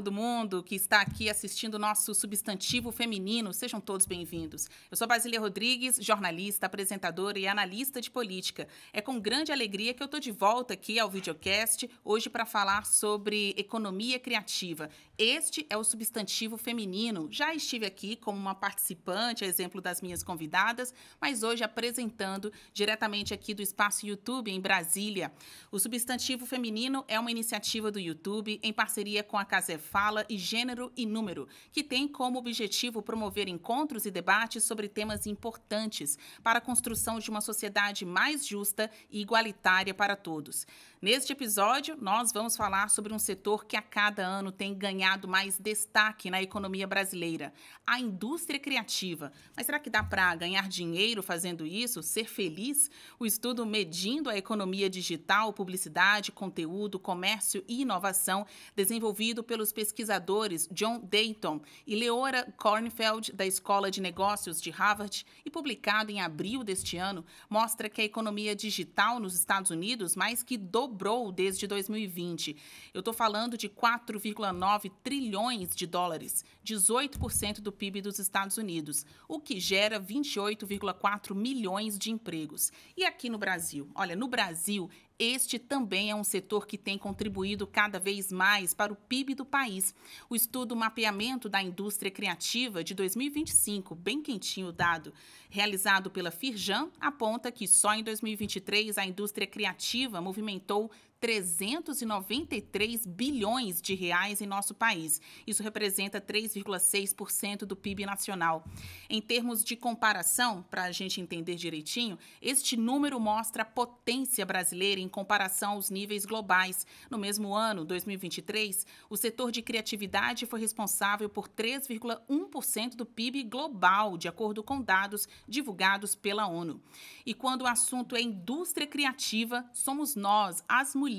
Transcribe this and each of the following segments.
todo mundo que está aqui assistindo o nosso Substantivo Feminino. Sejam todos bem-vindos. Eu sou Basília Rodrigues, jornalista, apresentadora e analista de política. É com grande alegria que eu estou de volta aqui ao videocast, hoje para falar sobre economia criativa. Este é o Substantivo Feminino. Já estive aqui como uma participante, a exemplo das minhas convidadas, mas hoje apresentando diretamente aqui do Espaço YouTube, em Brasília. O Substantivo Feminino é uma iniciativa do YouTube em parceria com a Casé Fala e Gênero e Número, que tem como objetivo promover encontros e debates sobre temas importantes para a construção de uma sociedade mais justa e igualitária para todos. Neste episódio, nós vamos falar sobre um setor que a cada ano tem ganhado mais destaque na economia brasileira, a indústria criativa. Mas será que dá para ganhar dinheiro fazendo isso, ser feliz? O estudo Medindo a Economia Digital, Publicidade, Conteúdo, Comércio e Inovação, desenvolvido pelos pesquisadores John Dayton e Leora Kornfeld, da Escola de Negócios de Harvard, e publicado em abril deste ano, mostra que a economia digital nos Estados Unidos mais que dobrou desde 2020. Eu estou falando de 4,9 trilhões de dólares, 18% do PIB dos Estados Unidos, o que gera 28,4 milhões de empregos. E aqui no Brasil? Olha, no Brasil, este também é um setor que tem contribuído cada vez mais para o PIB do país. O estudo Mapeamento da Indústria Criativa de 2025, bem quentinho o dado, realizado pela Firjan, aponta que só em 2023 a indústria criativa movimentou 393 bilhões de reais em nosso país. Isso representa 3,6% do PIB nacional. Em termos de comparação, para a gente entender direitinho, este número mostra a potência brasileira em comparação aos níveis globais. No mesmo ano, 2023, o setor de criatividade foi responsável por 3,1% do PIB global, de acordo com dados divulgados pela ONU. E quando o assunto é indústria criativa, somos nós, as mulheres,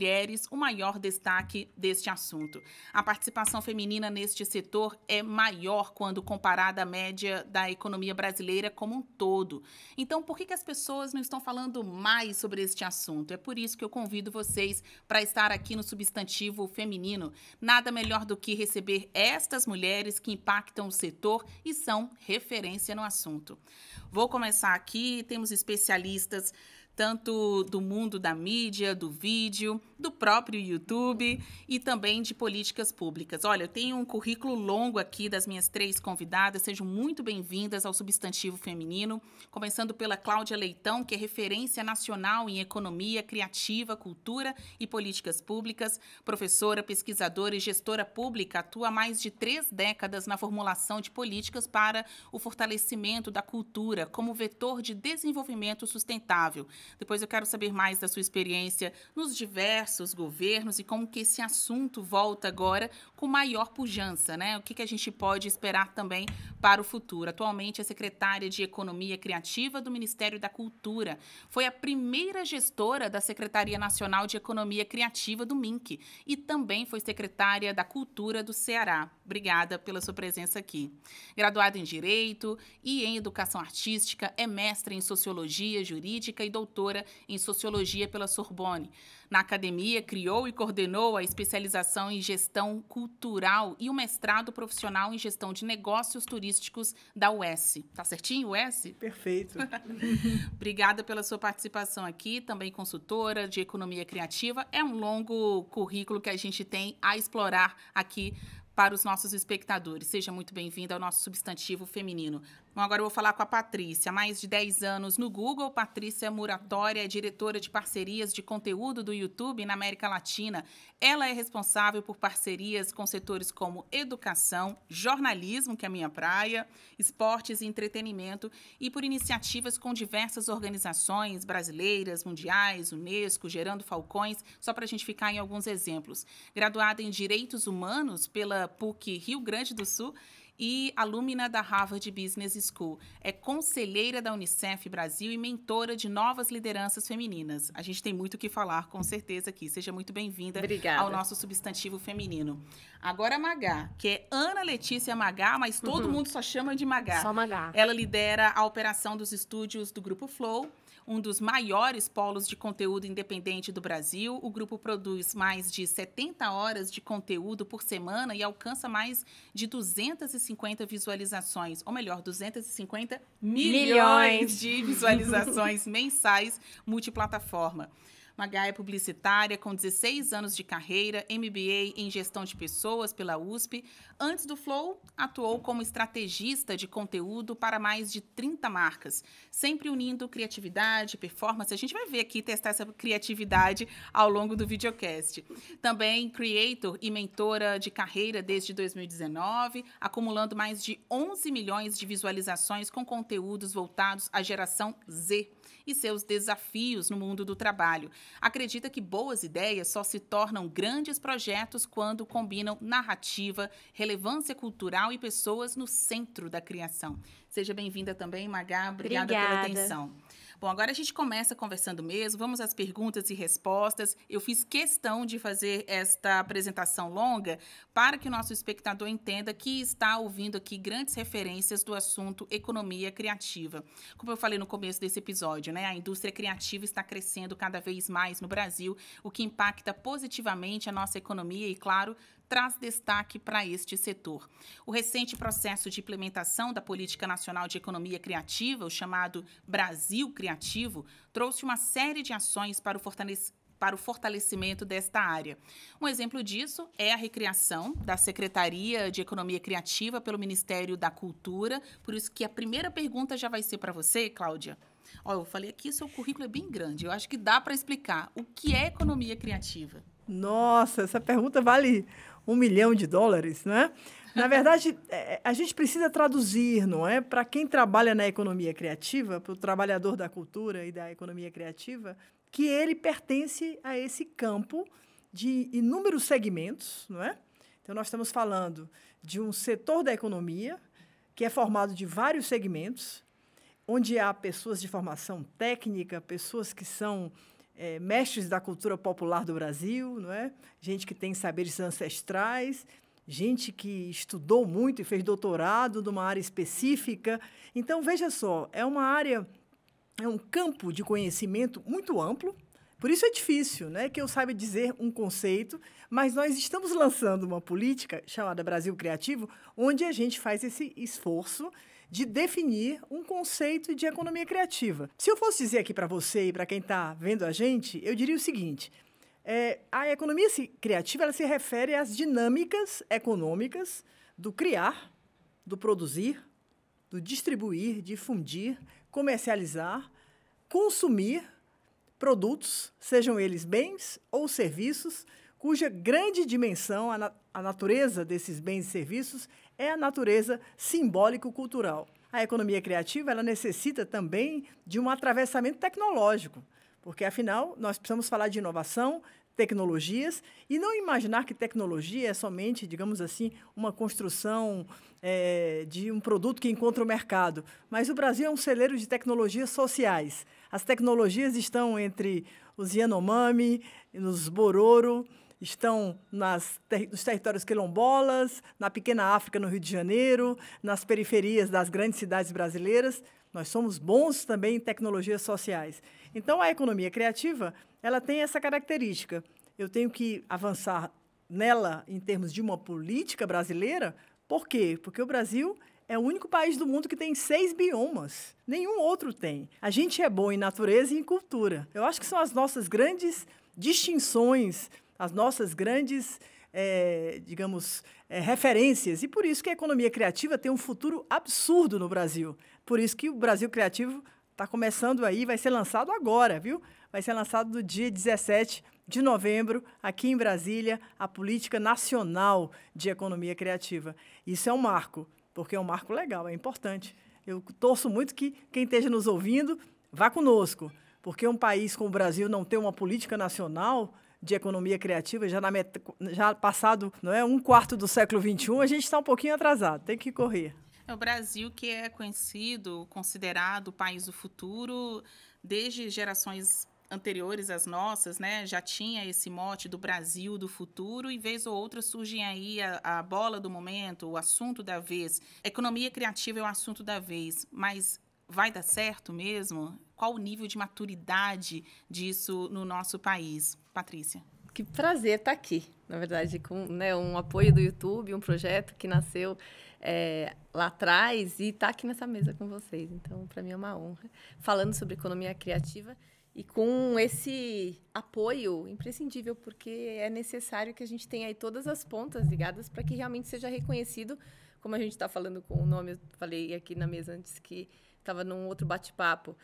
o maior destaque deste assunto. A participação feminina neste setor é maior quando comparada à média da economia brasileira como um todo. Então, por que as pessoas não estão falando mais sobre este assunto? É por isso que eu convido vocês para estar aqui no Substantivo Feminino. Nada melhor do que receber estas mulheres que impactam o setor e são referência no assunto. Vou começar aqui, temos especialistas tanto do mundo da mídia, do vídeo, do próprio YouTube e também de políticas públicas. Olha, eu tenho um currículo longo aqui das minhas três convidadas, sejam muito bem-vindas ao Substantivo Feminino, começando pela Cláudia Leitão, que é referência nacional em economia, criativa, cultura e políticas públicas, professora, pesquisadora e gestora pública, atua há mais de 3 décadas na formulação de políticas para o fortalecimento da cultura como vetor de desenvolvimento sustentável. Depois eu quero saber mais da sua experiência nos diversos governos e como que esse assunto volta agora com maior pujança, né? O que a gente pode esperar também para o futuro. Atualmente é secretária de Economia Criativa do Ministério da Cultura. Foi a primeira gestora da Secretaria Nacional de Economia Criativa do MINC e também foi secretária da Cultura do Ceará. Obrigada pela sua presença aqui. Graduada em Direito e em Educação Artística, é mestra em Sociologia Jurídica e doutora em Sociologia pela Sorbonne. Na academia, criou e coordenou a especialização em Gestão Cultural e o mestrado profissional em Gestão de Negócios Turísticos da UES. Tá certinho, UES? Perfeito. Obrigada pela sua participação aqui, também consultora de Economia Criativa. É um longo currículo que a gente tem a explorar aqui para os nossos espectadores. Seja muito bem-vinda ao nosso Substantivo Feminino. Bom, agora eu vou falar com a Patrícia. Há mais de 10 anos no Google, Patrícia Muratória é diretora de parcerias de conteúdo do YouTube na América Latina. Ela é responsável por parcerias com setores como educação, jornalismo, que é a minha praia, esportes e entretenimento, e por iniciativas com diversas organizações brasileiras, mundiais, Unesco, Gerando Falcões, só para a gente ficar em alguns exemplos. Graduada em Direitos Humanos pela PUC Rio Grande do Sul, e alumna da Harvard Business School. É conselheira da Unicef Brasil e mentora de novas lideranças femininas. A gente tem muito o que falar, com certeza, aqui. Seja muito bem-vinda ao nosso Substantivo Feminino. Agora a Magá, que é Ana Letícia Magá, mas todo mundo só chama de Magá. Só Magá. Ela lidera a operação dos estúdios do Grupo Flow, um dos maiores polos de conteúdo independente do Brasil. O grupo produz mais de 70 horas de conteúdo por semana e alcança mais de 250 visualizações, ou melhor, 250 milhões de visualizações mensais multiplataforma. Maga é publicitária com 16 anos de carreira, MBA em gestão de pessoas pela USP. Antes do Flow, atuou como estrategista de conteúdo para mais de 30 marcas, sempre unindo criatividade, performance. A gente vai ver aqui, testar essa criatividade ao longo do videocast. Também creator e mentora de carreira desde 2019, acumulando mais de 11 milhões de visualizações com conteúdos voltados à geração Z e seus desafios no mundo do trabalho. Acredita que boas ideias só se tornam grandes projetos quando combinam narrativa, relevância cultural e pessoas no centro da criação. Seja bem-vinda também, Maga. Obrigada pela atenção. Bom, agora a gente começa conversando mesmo, vamos às perguntas e respostas. Eu fiz questão de fazer esta apresentação longa para que o nosso espectador entenda que está ouvindo aqui grandes referências do assunto economia criativa. Como eu falei no começo desse episódio, né, a indústria criativa está crescendo cada vez mais no Brasil, o que impacta positivamente a nossa economia e, claro, traz destaque para este setor. O recente processo de implementação da Política Nacional de Economia Criativa, o chamado Brasil Criativo, trouxe uma série de ações para o fortalecimento desta área. Um exemplo disso é a recriação da Secretaria de Economia Criativa pelo Ministério da Cultura. Por isso que a primeira pergunta já vai ser para você, Cláudia. Ó, eu falei aqui, seu currículo é bem grande. Eu acho que dá para explicar o que é economia criativa. Nossa, essa pergunta vale $1 milhão, não é? Na verdade, a gente precisa traduzir, não é? Para quem trabalha na economia criativa, para o trabalhador da cultura e da economia criativa, que ele pertence a esse campo de inúmeros segmentos, não é? Então, nós estamos falando de um setor da economia que é formado de vários segmentos, onde há pessoas de formação técnica, pessoas que são mestres da cultura popular do Brasil, não é? Gente que tem saberes ancestrais, gente que estudou muito e fez doutorado numa área específica. Então, veja só, é um campo de conhecimento muito amplo, por isso é difícil, né, que eu saiba dizer um conceito, mas nós estamos lançando uma política chamada Brasil Criativo, onde a gente faz esse esforço de definir um conceito de economia criativa. Se eu fosse dizer aqui para você e para quem está vendo a gente, eu diria o seguinte: a economia criativa ela se refere às dinâmicas econômicas do criar, do produzir, do distribuir, difundir, comercializar, consumir produtos, sejam eles bens ou serviços, cuja grande dimensão, a natureza desses bens e serviços, é a natureza simbólico-cultural. A economia criativa ela necessita também de um atravessamento tecnológico, porque, afinal, nós precisamos falar de inovação, tecnologias, e não imaginar que tecnologia é somente, digamos assim, uma construção de um produto que encontra o mercado. Mas o Brasil é um celeiro de tecnologias sociais. As tecnologias estão entre os Yanomami, nos Bororo, estão nos territórios quilombolas, na pequena África, no Rio de Janeiro, nas periferias das grandes cidades brasileiras. Nós somos bons também em tecnologias sociais. Então, a economia criativa ela tem essa característica. Eu tenho que avançar nela em termos de uma política brasileira. Por quê? Porque o Brasil é o único país do mundo que tem 6 biomas. Nenhum outro tem. A gente é bom em natureza e em cultura. Eu acho que são as nossas grandes distinções, as nossas grandes, referências. E por isso que a economia criativa tem um futuro absurdo no Brasil. Por isso que o Brasil Criativo está começando aí, vai ser lançado agora, viu? Vai ser lançado no dia 17 de novembro, aqui em Brasília, a Política Nacional de Economia Criativa. Isso é um marco, porque é um marco legal, é importante. Eu torço muito que quem esteja nos ouvindo vá conosco, porque um país como o Brasil não ter uma política nacional de economia criativa, já passado, não é, 1/4 do século XXI, a gente está um pouquinho atrasado, tem que correr. O Brasil, que é considerado o país do futuro, desde gerações anteriores às nossas, né, já tinha esse mote do Brasil do futuro, e vez ou outra surgem aí a bola do momento, o assunto da vez. Economia criativa é o assunto da vez, mas vai dar certo mesmo? Qual o nível de maturidade disso no nosso país? Patrícia. Que prazer estar aqui, na verdade, com, né, um apoio do YouTube, um projeto que nasceu lá atrás e estar aqui nessa mesa com vocês. Então, para mim é uma honra. Falando sobre economia criativa e com esse apoio imprescindível, porque é necessário que a gente tenha aí todas as pontas ligadas para que realmente seja reconhecido, como a gente está falando com o nome, eu falei aqui na mesa antes que estava num outro bate-papo,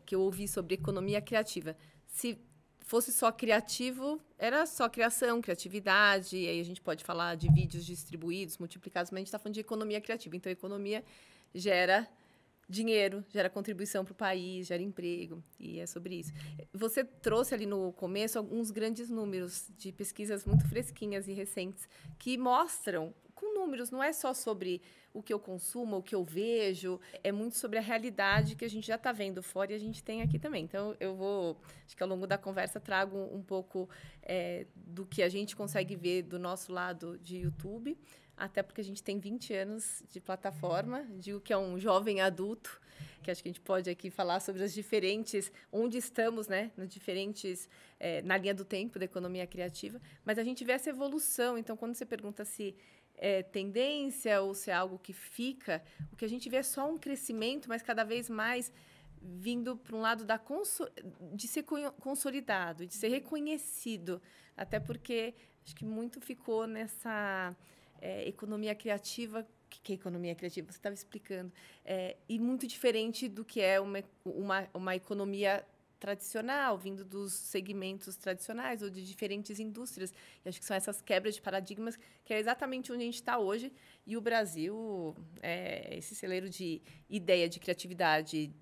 que eu ouvi sobre economia criativa. Se fosse só criativo, era só criação, criatividade, e aí a gente pode falar de vídeos distribuídos, multiplicados, mas a gente está falando de economia criativa. Então, a economia gera dinheiro, gera contribuição para o país, gera emprego, e é sobre isso. Você trouxe ali no começo alguns grandes números de pesquisas muito fresquinhas e recentes que mostram, com números, não é só sobre o que eu consumo, o que eu vejo, é muito sobre a realidade que a gente já está vendo fora e a gente tem aqui também. Então, eu vou, acho que ao longo da conversa, trago um pouco do que a gente consegue ver do nosso lado de YouTube, até porque a gente tem 20 anos de plataforma, digo que é um jovem adulto, que acho que a gente pode aqui falar sobre as diferentes, onde estamos, né, nas diferentes, na linha do tempo da economia criativa, mas a gente vê essa evolução. Então, quando você pergunta se tendência ou se é algo que fica, o que a gente vê é só um crescimento, mas cada vez mais vindo para um lado de ser consolidado, de ser reconhecido, até porque acho que muito ficou nessa economia criativa. O que é economia criativa? Você estava explicando. E muito diferente do que é uma economia tradicional, vindo dos segmentos tradicionais ou de diferentes indústrias. E acho que são essas quebras de paradigmas que é exatamente onde a gente está hoje. E o Brasil esse celeiro de ideia, de criatividade,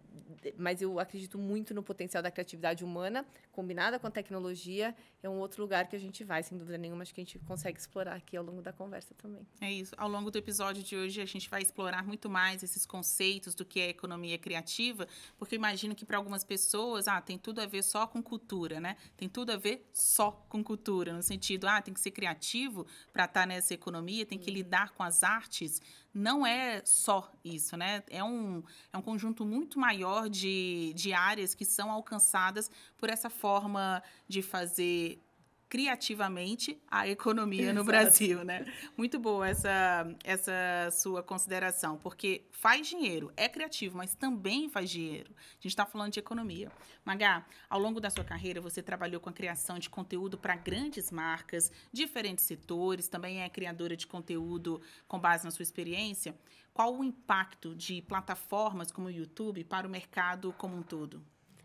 mas eu acredito muito no potencial da criatividade humana, combinada com a tecnologia, é um outro lugar que a gente vai, sem dúvida nenhuma, acho que a gente consegue explorar aqui ao longo da conversa também. É isso. Ao longo do episódio de hoje, a gente vai explorar muito mais esses conceitos do que é economia criativa, porque eu imagino que para algumas pessoas, tem tudo a ver só com cultura, né? Tem tudo a ver só com cultura, no sentido, tem que ser criativo para estar nessa economia, tem que lidar com as artes. Não é só isso, né? É um conjunto muito maior de áreas que são alcançadas por essa forma de fazer criativamente a economia no Brasil, né? Muito boa essa sua consideração, porque faz dinheiro, é criativo, mas também faz dinheiro. A gente está falando de economia. Magá, ao longo da sua carreira, você trabalhou com a criação de conteúdo para grandes marcas, diferentes setores, também é criadora de conteúdo com base na sua experiência. Qual o impacto de plataformas como o YouTube para o mercado como um todo?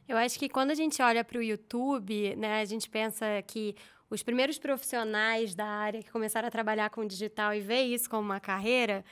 Eu acho que quando a gente olha para o YouTube, né, a gente pensa que os primeiros profissionais da área que começaram a trabalhar com digital e ver isso como uma carreira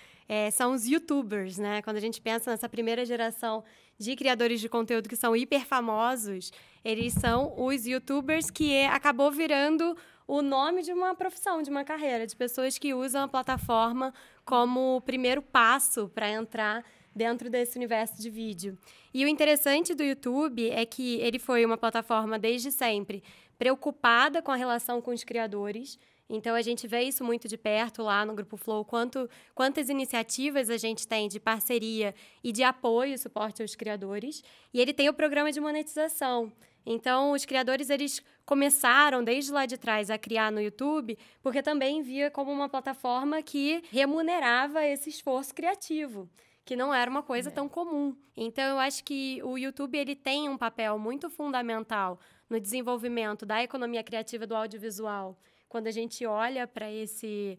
são os YouTubers, né? Quando a gente pensa nessa primeira geração de criadores de conteúdo que são hiper famosos, eles são os YouTubers que acabou virando o nome de uma profissão, de uma carreira, de pessoas que usam a plataforma como primeiro passo para entrar dentro desse universo de vídeo. E o interessante do YouTube é que ele foi uma plataforma desde sempre preocupada com a relação com os criadores. Então, a gente vê isso muito de perto lá no Grupo Flow, quantas iniciativas a gente tem de parceria e de apoio e suporte aos criadores. E ele tem o programa de monetização. Então, os criadores, eles começaram, desde lá de trás, a criar no YouTube, porque também via como uma plataforma que remunerava esse esforço criativo, que não era uma coisa tão comum. Então, eu acho que o YouTube ele tem um papel muito fundamental no desenvolvimento da economia criativa do audiovisual. Quando a gente olha para esse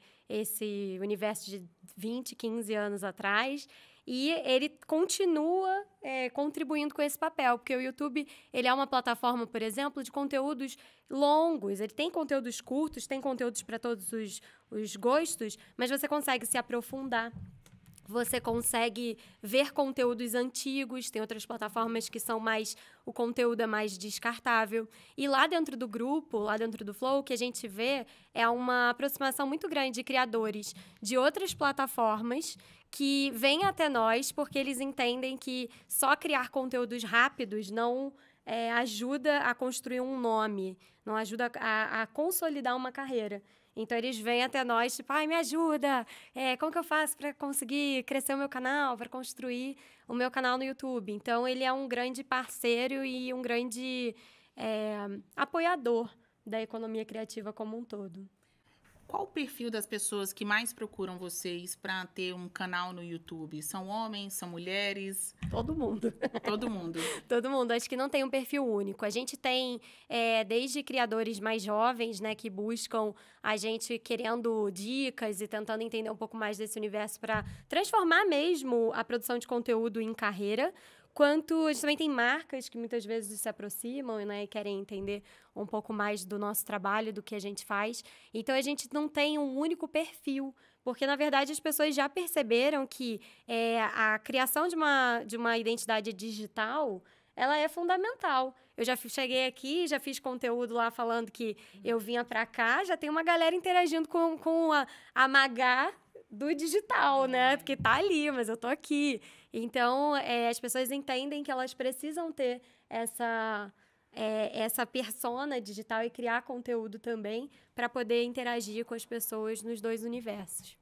universo de 20, 15 anos atrás, e ele continua contribuindo com esse papel, porque o YouTube ele é uma plataforma, por exemplo, de conteúdos longos. Ele tem conteúdos curtos, tem conteúdos para todos os gostos, mas você consegue se aprofundar. Você consegue ver conteúdos antigos, tem outras plataformas que são mais... O conteúdo é mais descartável. E lá dentro do grupo, lá dentro do Flow, o que a gente vê é uma aproximação muito grande de criadores de outras plataformas que vêm até nós porque eles entendem que só criar conteúdos rápidos não ajuda a construir um nome, não ajuda a consolidar uma carreira. Então, eles vêm até nós, tipo, ai, me ajuda, como que eu faço para conseguir crescer o meu canal, para construir o meu canal no YouTube? Então, ele é um grande parceiro e um grande apoiador da economia criativa como um todo. Qual o perfil das pessoas que mais procuram vocês para ter um canal no YouTube? São homens, são mulheres? Todo mundo. Todo mundo. Todo mundo. Acho que não tem um perfil único. A gente tem desde criadores mais jovens, né, que buscam a gente querendo dicas e tentando entender um pouco mais desse universo para transformar mesmo a produção de conteúdo em carreira, quanto a gente também tem marcas que muitas vezes se aproximam, né, e querem entender um pouco mais do nosso trabalho, do que a gente faz. Então, a gente não tem um único perfil, porque, na verdade, as pessoas já perceberam que a criação de uma identidade digital, ela é fundamental. Eu já cheguei aqui, já fiz conteúdo lá falando que eu vinha para cá, já tem uma galera interagindo com a Magá do digital, né? Porque tá ali, mas eu tô aqui. Então, as pessoas entendem que elas precisam ter essa persona digital e criar conteúdo também para poder interagir com as pessoas nos dois universos.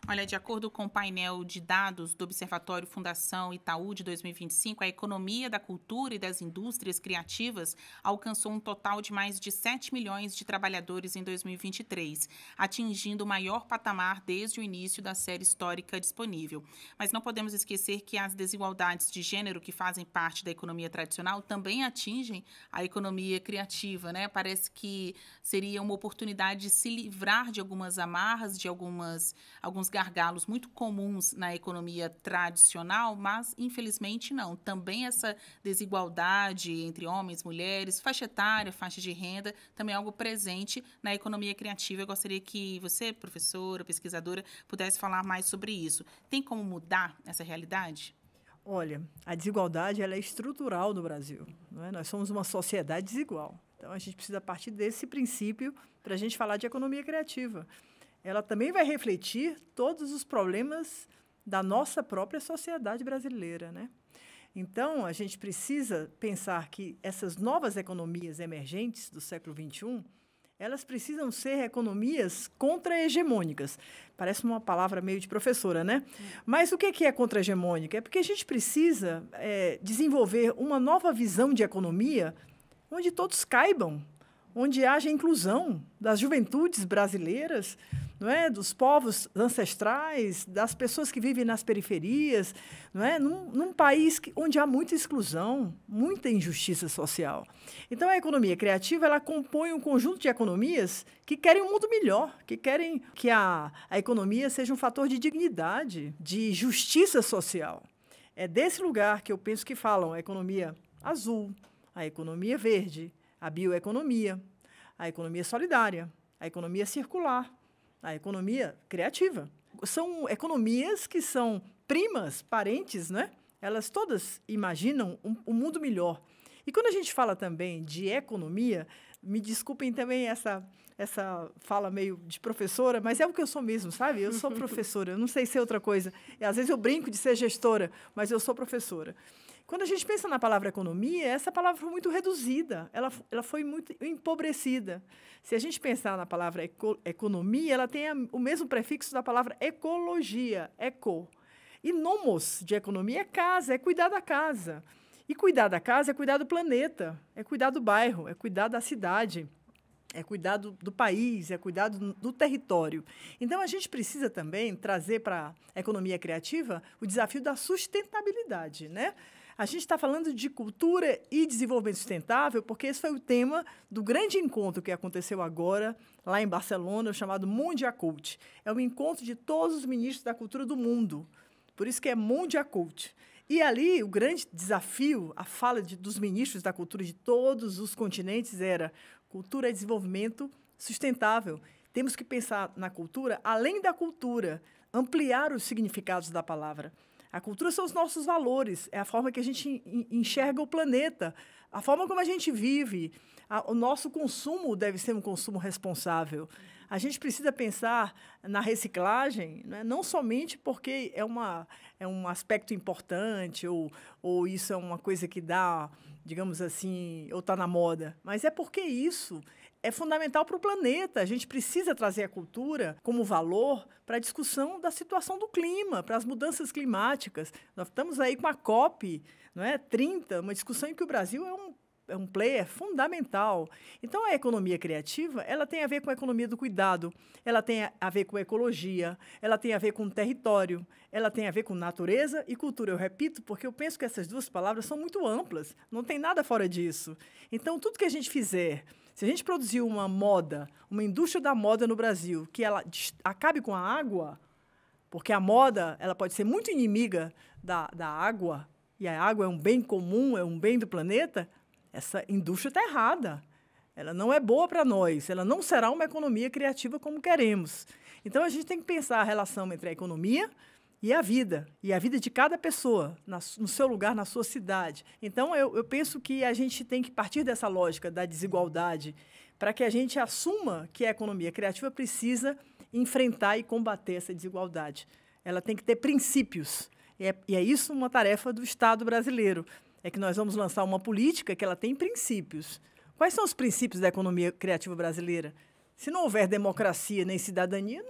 Olha, de acordo com o painel de dados do Observatório Fundação Itaú de 2025, a economia da cultura e das indústrias criativas alcançou um total de mais de 7 milhões de trabalhadores em 2023, atingindo o maior patamar desde o início da série histórica disponível. Mas não podemos esquecer que as desigualdades de gênero que fazem parte da economia tradicional também atingem a economia criativa, né? Parece que seria uma oportunidade de se livrar de algumas amarras, de alguns gargalos muito comuns na economia tradicional, mas, infelizmente, não. Também essa desigualdade entre homens, mulheres, faixa etária, faixa de renda, também é algo presente na economia criativa. Eu gostaria que você, professora, pesquisadora, pudesse falar mais sobre isso. Tem como mudar essa realidade? Olha, a desigualdade ela é estrutural no Brasil, não é? Nós somos uma sociedade desigual. Então, a gente precisa partir desse princípio para a gente falar de economia criativa. Ela também vai refletir todos os problemas da nossa própria sociedade brasileira, né? Então, a gente precisa pensar que essas novas economias emergentes do século XXI, elas precisam ser economias contra-hegemônicas. Parece uma palavra meio de professora, né? Mas o que é contra-hegemônica? É porque a gente precisa desenvolver uma nova visão de economia onde todos caibam, onde haja inclusão das juventudes brasileiras, não é? Dos povos ancestrais, das pessoas que vivem nas periferias, não é? Num país onde há muita exclusão, muita injustiça social. Então, a economia criativa ela compõe um conjunto de economias que querem um mundo melhor, que querem que a economia seja um fator de dignidade, de justiça social. É desse lugar que eu penso que falam a economia azul, a economia verde, a bioeconomia, a economia solidária, a economia circular, a economia criativa. São economias que são primas, parentes, né? Elas todas imaginam um mundo melhor. E quando a gente fala também de economia, me desculpem também essa fala meio de professora, mas é o que eu sou mesmo, sabe? Eu sou professora, eu não sei ser outra coisa. E, às vezes eu brinco de ser gestora, mas eu sou professora. Quando a gente pensa na palavra economia, essa palavra foi muito reduzida, ela foi muito empobrecida. Se a gente pensar na palavra economia, ela tem o mesmo prefixo da palavra ecologia, eco. E nomos de economia é casa, é cuidar da casa. E cuidar da casa é cuidar do planeta, é cuidar do bairro, é cuidar da cidade, é cuidar do país, é cuidar do território. Então, a gente precisa também trazer para a economia criativa o desafio da sustentabilidade, né? A gente está falando de cultura e desenvolvimento sustentável porque esse foi o tema do grande encontro que aconteceu agora, lá em Barcelona, chamado Mundiacult. É um encontro de todos os ministros da cultura do mundo. Por isso que é Mundiacult. E ali, o grande desafio, a fala dos ministros da cultura de todos os continentes era cultura e desenvolvimento sustentável. Temos que pensar na cultura, além da cultura, ampliar os significados da palavra. A cultura são os nossos valores, é a forma que a gente enxerga o planeta, a forma como a gente vive. O nosso consumo deve ser um consumo responsável. A gente precisa pensar na reciclagem, né? Não somente porque é um aspecto importante ou isso é uma coisa que dá, digamos assim, ou está na moda, mas é porque isso é fundamental para o planeta. A gente precisa trazer a cultura como valor para a discussão da situação do clima, para as mudanças climáticas. Nós estamos aí com a COP, não é? 30, uma discussão em que o Brasil é um player fundamental. Então, a economia criativa, ela tem a ver com a economia do cuidado, ela tem a ver com a ecologia, ela tem a ver com o território, ela tem a ver com natureza e cultura. Eu repito, porque eu penso que essas duas palavras são muito amplas, não tem nada fora disso. Então, tudo que a gente fizer, se a gente produzir uma moda, uma indústria da moda no Brasil, que ela acabe com a água, porque a moda ela pode ser muito inimiga da água, e a água é um bem comum, é um bem do planeta, essa indústria está errada. Ela não é boa para nós, ela não será uma economia criativa como queremos. Então, a gente tem que pensar a relação entre a economia e a vida de cada pessoa, no seu lugar, na sua cidade. Então, eu penso que a gente tem que partir dessa lógica da desigualdade para que a gente assuma que a economia criativa precisa enfrentar e combater essa desigualdade. Ela tem que ter princípios, e é isso uma tarefa do Estado brasileiro. É que nós vamos lançar uma política que ela tem princípios. Quais são os princípios da economia criativa brasileira? Se não houver democracia nem cidadania,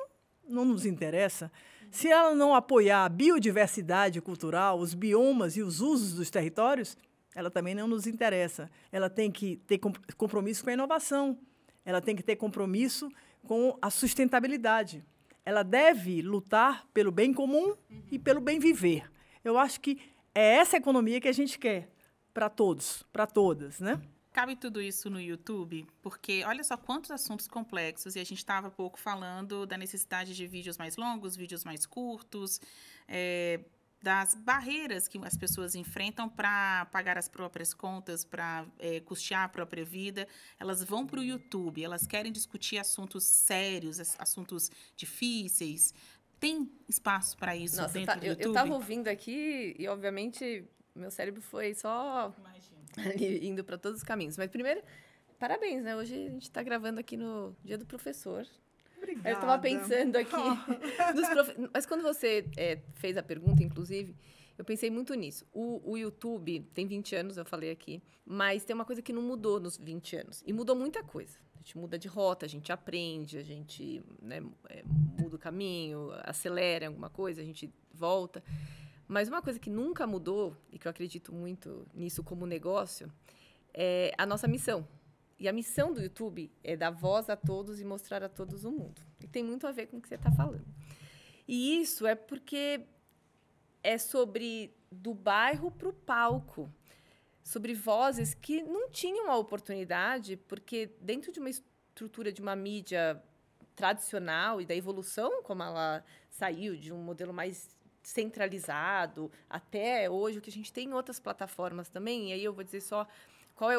não nos interessa. Se ela não apoiar a biodiversidade cultural, os biomas e os usos dos territórios, ela também não nos interessa. Ela tem que ter compromisso com a inovação, ela tem que ter compromisso com a sustentabilidade. Ela deve lutar pelo bem comum e pelo bem viver. Eu acho que é essa economia que a gente quer para todos, para todas, né? Cabe tudo isso no YouTube? Porque olha só quantos assuntos complexos, e a gente estava há pouco falando da necessidade de vídeos mais longos, vídeos mais curtos, das barreiras que as pessoas enfrentam para pagar as próprias contas, para custear a própria vida. Elas vão para o YouTube, elas querem discutir assuntos sérios, assuntos difíceis. Tem espaço para isso dentro do YouTube? Eu estava ouvindo aqui e, obviamente, meu cérebro foi só ali, indo para todos os caminhos. Mas, primeiro, parabéns, né? Hoje a gente está gravando aqui no Dia do Professor. Obrigada. Eu estava pensando aqui Mas quando você fez a pergunta, inclusive, eu pensei muito nisso. O YouTube tem 20 anos, eu falei aqui, mas tem uma coisa que não mudou nos 20 anos. E mudou muita coisa. A gente muda de rota, a gente aprende, a gente muda o caminho, acelera alguma coisa, a gente volta. Mas uma coisa que nunca mudou, e que eu acredito muito nisso como negócio, é a nossa missão. E a missão do YouTube é dar voz a todos e mostrar a todos o mundo. E tem muito a ver com o que você está falando. E isso é porque é sobre do bairro para o palco. Sobre vozes que não tinham a oportunidade, porque dentro de uma estrutura de uma mídia tradicional e da evolução, como ela saiu de um modelo mais centralizado, até hoje, o que a gente tem em outras plataformas também, e aí eu vou dizer só qual é,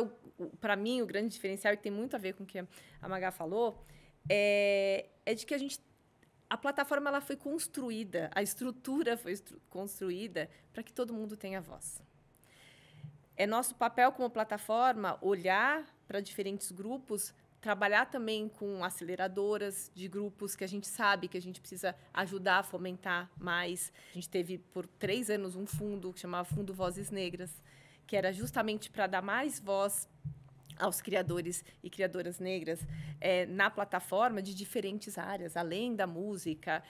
para mim, o grande diferencial, e tem muito a ver com o que a Magá falou, é de que a plataforma ela foi construída, a estrutura foi construída para que todo mundo tenha voz. É nosso papel como plataforma olhar para diferentes grupos, trabalhar também com aceleradoras de grupos que a gente sabe que a gente precisa ajudar a fomentar mais. A gente teve, por 3 anos, um fundo que chamava Fundo Vozes Negras, que era justamente para dar mais voz aos criadores e criadoras negras na plataforma de diferentes áreas, além da música,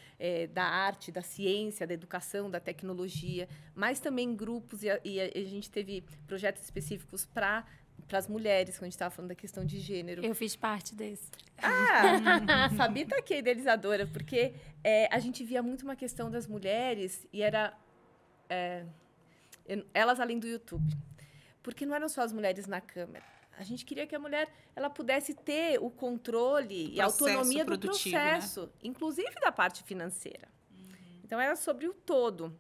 da arte, da ciência, da educação, da tecnologia, mas também grupos, e a gente teve projetos específicos para as mulheres, quando a gente estava falando da questão de gênero. Eu fiz parte desse. A Fabi está aqui, a idealizadora, porque a gente via muito uma questão das mulheres e era elas além do YouTube. Porque não eram só as mulheres na câmera. A gente queria que a mulher ela pudesse ter o controle e a autonomia do processo, né? Inclusive da parte financeira. Então, era sobre o todo.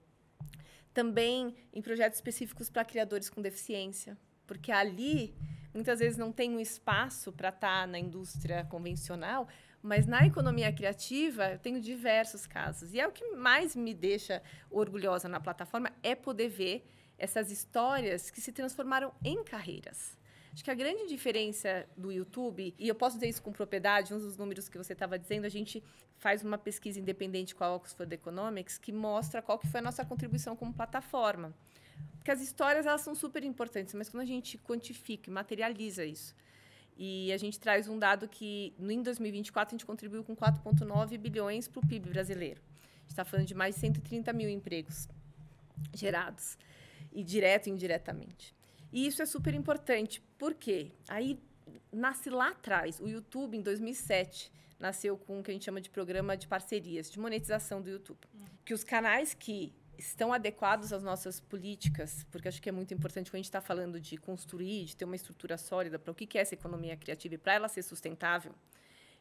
Também em projetos específicos para criadores com deficiência, porque ali, muitas vezes, não tem um espaço para estar na indústria convencional, mas na economia criativa, eu tenho diversos casos. E é o que mais me deixa orgulhosa na plataforma, é poder ver essas histórias que se transformaram em carreiras. Acho que a grande diferença do YouTube, e eu posso dizer isso com propriedade, uns dos números que você estava dizendo, a gente faz uma pesquisa independente com a Oxford Economics que mostra qual que foi a nossa contribuição como plataforma. Porque as histórias elas são super importantes, mas quando a gente quantifica e materializa isso, E a gente traz um dado que, em 2024, a gente contribuiu com 4,9 bilhões para o PIB brasileiro. A gente está falando de mais de 130 mil empregos gerados, e direto e indiretamente. E isso é super importante, porque aí nasce lá atrás. O YouTube, em 2007, nasceu com o que a gente chama de programa de parcerias, de monetização do YouTube. Que os canais que estão adequados às nossas políticas, porque acho que é muito importante quando a gente está falando de construir, de ter uma estrutura sólida para o que é essa economia criativa e para ela ser sustentável,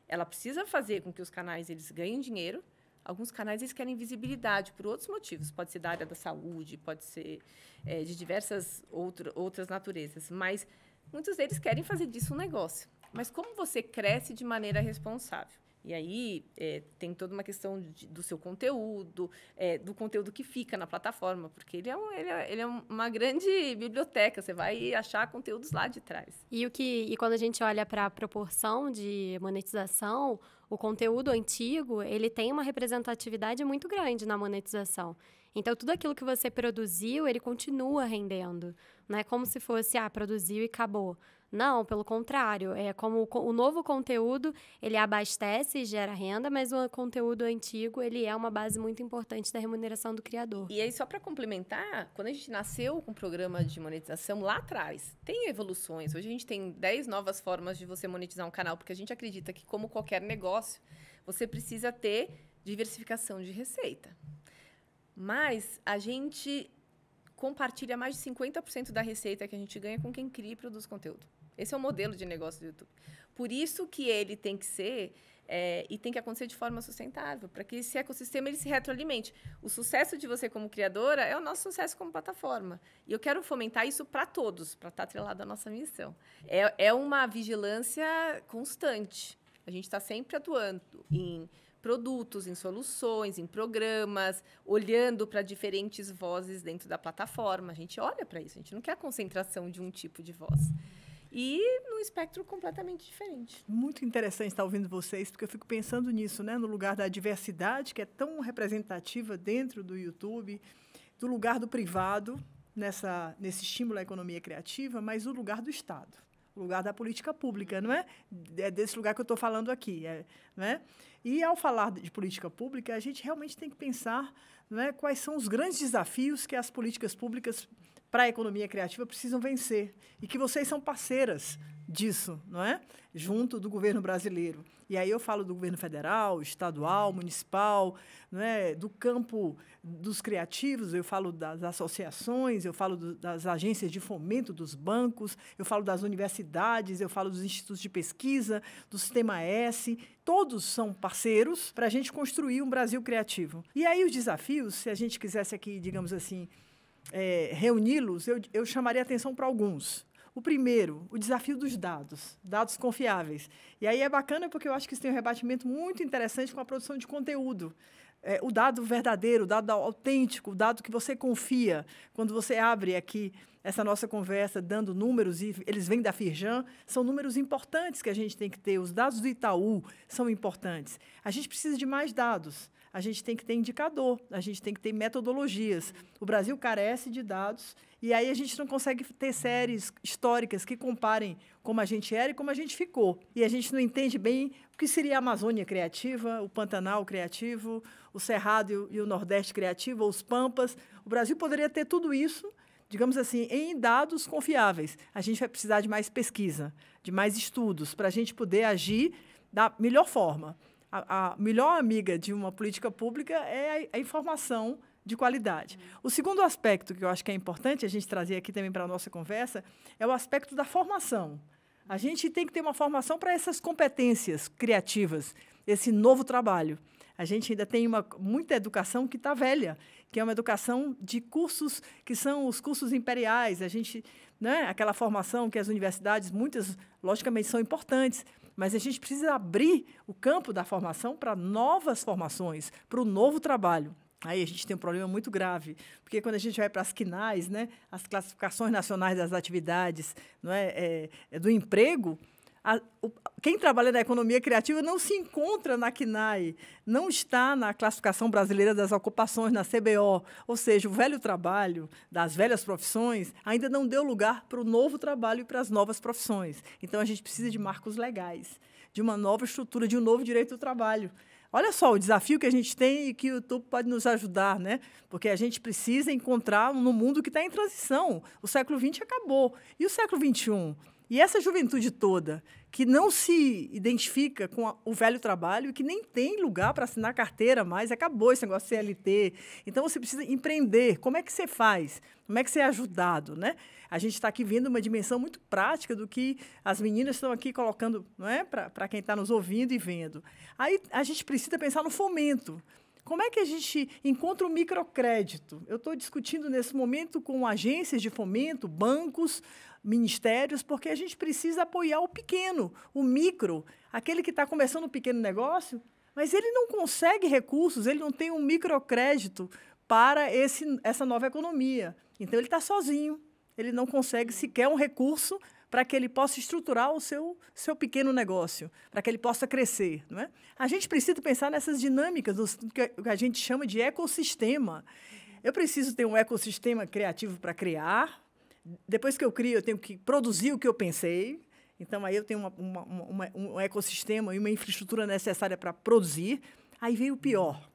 ela precisa fazer com que os canais eles ganhem dinheiro. Alguns canais eles querem visibilidade por outros motivos. Pode ser da área da saúde, pode ser de diversas outras naturezas. Mas muitos deles querem fazer disso um negócio. Mas como você cresce de maneira responsável? E aí tem toda uma questão do seu conteúdo, do conteúdo que fica na plataforma, porque ele é uma grande biblioteca, você vai achar conteúdos lá de trás. E quando a gente olha para a proporção de monetização, o conteúdo antigo, ele tem uma representatividade muito grande na monetização. Então, tudo aquilo que você produziu, ele continua rendendo. Não é como se fosse, produziu e acabou. Não, pelo contrário. É como o novo conteúdo, ele abastece e gera renda, mas o conteúdo antigo, ele é uma base muito importante da remuneração do criador. E aí, só para complementar, quando a gente nasceu com o programa de monetização lá atrás, tem evoluções. Hoje a gente tem 10 novas formas de você monetizar um canal, porque a gente acredita que, como qualquer negócio, você precisa ter diversificação de receita. Mas a gente compartilha mais de 50% da receita que a gente ganha com quem cria e produz conteúdo. Esse é o modelo de negócio do YouTube. Por isso que ele tem que ser e tem que acontecer de forma sustentável, para que esse ecossistema ele se retroalimente. O sucesso de você como criadora é o nosso sucesso como plataforma. E eu quero fomentar isso para todos, para estar atrelado à nossa missão. É uma vigilância constante. A gente está sempre atuando em produtos, em soluções, em programas, olhando para diferentes vozes dentro da plataforma. A gente olha para isso, a gente não quer a concentração de um tipo de voz. E num espectro completamente diferente. Muito interessante estar ouvindo vocês, porque eu fico pensando nisso, né? No lugar da diversidade, que é tão representativa dentro do YouTube, do lugar do privado, nesse estímulo à economia criativa, mas o lugar do Estado, o lugar da política pública, não é? É desse lugar que eu estou falando aqui, não é? E, ao falar de política pública, a gente realmente tem que pensar, não é, quais são os grandes desafios que as políticas públicas para a economia criativa precisam vencer. E que vocês são parceiras disso, não é? Junto do governo brasileiro. E aí eu falo do governo federal, estadual, municipal, não é? Do campo dos criativos, eu falo das associações, eu falo das agências de fomento dos bancos, eu falo das universidades, eu falo dos institutos de pesquisa, do Sistema S. Todos são parceiros para a gente construir um Brasil criativo. E aí os desafios, se a gente quisesse aqui, digamos assim, reuni-los, eu chamaria atenção para alguns. O primeiro, o desafio dos dados confiáveis. E aí é bacana porque eu acho que isso tem um rebatimento muito interessante com a produção de conteúdo. O dado verdadeiro, o dado autêntico, o dado que você confia. Quando você abre aqui essa nossa conversa dando números, e eles vêm da Firjan, são números importantes que a gente tem que ter. Os dados do Itaú são importantes. A gente precisa de mais dados. A gente tem que ter indicador, a gente tem que ter metodologias. O Brasil carece de dados e aí a gente não consegue ter séries históricas que comparem como a gente era e como a gente ficou. E a gente não entende bem o que seria a Amazônia criativa, o Pantanal criativo, o Cerrado e o Nordeste criativo, ou os Pampas. O Brasil poderia ter tudo isso, digamos assim, em dados confiáveis. A gente vai precisar de mais pesquisa, de mais estudos, para a gente poder agir da melhor forma. A melhor amiga de uma política pública é a informação de qualidade. O segundo aspecto que eu acho que é importante a gente trazer aqui também para a nossa conversa é o aspecto da formação. A gente tem que ter uma formação para essas competências criativas, esse novo trabalho. A gente ainda tem muita educação que está velha, que é uma educação de cursos que são os cursos imperiais. A gente, né, aquela formação que as universidades, muitas, logicamente, são importantes, mas a gente precisa abrir o campo da formação para novas formações, para o novo trabalho. Aí a gente tem um problema muito grave, porque quando a gente vai para as CNAEs, né, as classificações nacionais das atividades, não é, do emprego, Quem trabalha na economia criativa não se encontra na CNAE, não está na Classificação Brasileira das Ocupações, na CBO. Ou seja, o velho trabalho das velhas profissões ainda não deu lugar para o novo trabalho e para as novas profissões. Então, a gente precisa de marcos legais, de uma nova estrutura, de um novo direito do trabalho. Olha só o desafio que a gente tem e que o YouTube pode nos ajudar, né? Porque a gente precisa encontrar no mundo que está em transição. O século XX acabou. E o século XXI? E essa juventude toda, que não se identifica com o velho trabalho e que nem tem lugar para assinar carteira mais, acabou esse negócio de CLT. Então, você precisa empreender. Como é que você faz? Como é que você é ajudado, né? A gente está aqui vendo uma dimensão muito prática do que as meninas estão aqui colocando, não é? Para quem está nos ouvindo e vendo. Aí, a gente precisa pensar no fomento. Como é que a gente encontra o microcrédito? Eu estou discutindo nesse momento com agências de fomento, bancos, ministérios, porque a gente precisa apoiar o pequeno, o micro, aquele que está começando um pequeno negócio, mas ele não consegue recursos, ele não tem um microcrédito para essa nova economia. Então, ele está sozinho, ele não consegue sequer um recurso para que ele possa estruturar o seu pequeno negócio, para que ele possa crescer. Não é? A gente precisa pensar nessas dinâmicas, que a gente chama de ecossistema. Eu preciso ter um ecossistema criativo para criar. Depois que eu crio, eu tenho que produzir o que eu pensei. Então, aí eu tenho um ecossistema e uma infraestrutura necessária para produzir. Aí vem o pior.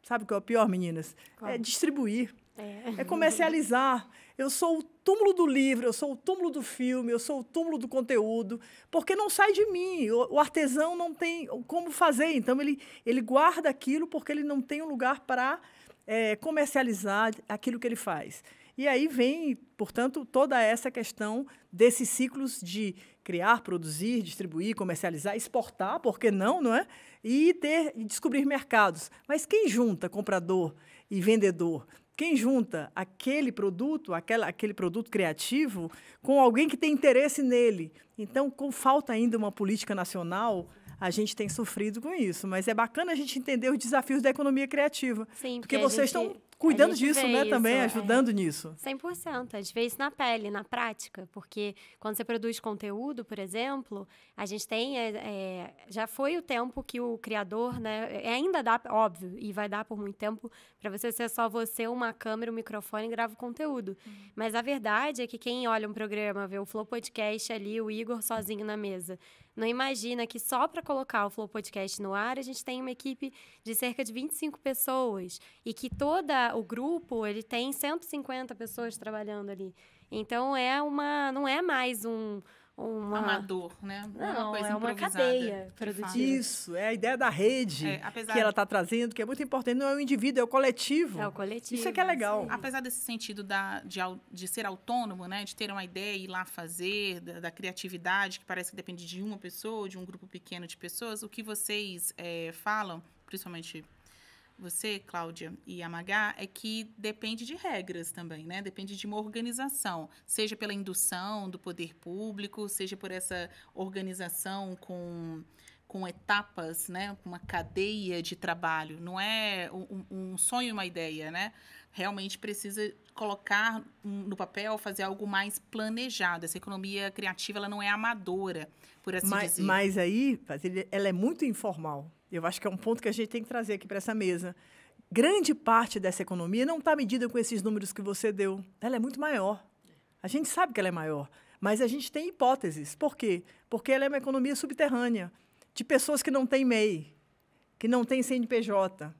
Sabe o que é o pior, meninas? Qual? É distribuir. É comercializar. Eu sou o túmulo do livro, eu sou o túmulo do filme, eu sou o túmulo do conteúdo, porque não sai de mim. O artesão não tem como fazer. Então, ele guarda aquilo porque ele não tem um lugar para comercializar aquilo que ele faz. E aí vem, portanto, toda essa questão desses ciclos de criar, produzir, distribuir, comercializar, exportar, por que não, não é? E descobrir mercados. Mas quem junta comprador e vendedor? Quem junta aquele produto, aquele produto criativo, com alguém que tem interesse nele? Então, com falta ainda uma política nacional, a gente tem sofrido com isso. Mas é bacana a gente entender os desafios da economia criativa. Sim, porque vocês estão cuidando disso, né, também, ajudando nisso. 100%. A gente vê isso na pele, na prática. Porque quando você produz conteúdo, por exemplo, a gente tem... já foi o tempo que o criador, né, ainda dá, óbvio, e vai dar por muito tempo, para você ser só você, uma câmera, um microfone e grava o conteúdo. Mas a verdade é que quem olha um programa, vê o Flow Podcast ali, o Igor sozinho na mesa, não imagina que só para colocar o Flow Podcast no ar, a gente tem uma equipe de cerca de 25 pessoas e que todo o grupo ele tem 150 pessoas trabalhando ali. Então, não é mais amador, né? Não, uma coisa é uma cadeia produtiva. Isso, é a ideia da rede que ela está trazendo, que é muito importante. Não é o indivíduo, é o coletivo. É o coletivo. Isso é que é legal. Sim. Apesar desse sentido de ser autônomo, né? De ter uma ideia e ir lá fazer, da criatividade, que parece que depende de uma pessoa, de um grupo pequeno de pessoas, o que vocês falam, principalmente você, Cláudia, e a Magá, é que depende de regras também, né? Depende de uma organização, seja pela indução do poder público, seja por essa organização com etapas, né? Uma cadeia de trabalho. Não é um sonho e uma ideia, né? Realmente precisa colocar no papel, fazer algo mais planejado. Essa economia criativa, ela não é amadora, por assim dizer. Mas aí, ela é muito informal. Eu acho que é um ponto que a gente tem que trazer aqui para essa mesa. Grande parte dessa economia não está medida com esses números que você deu. Ela é muito maior. A gente sabe que ela é maior, mas a gente tem hipóteses. Por quê? Porque ela é uma economia subterrânea, de pessoas que não têm MEI, que não têm CNPJ,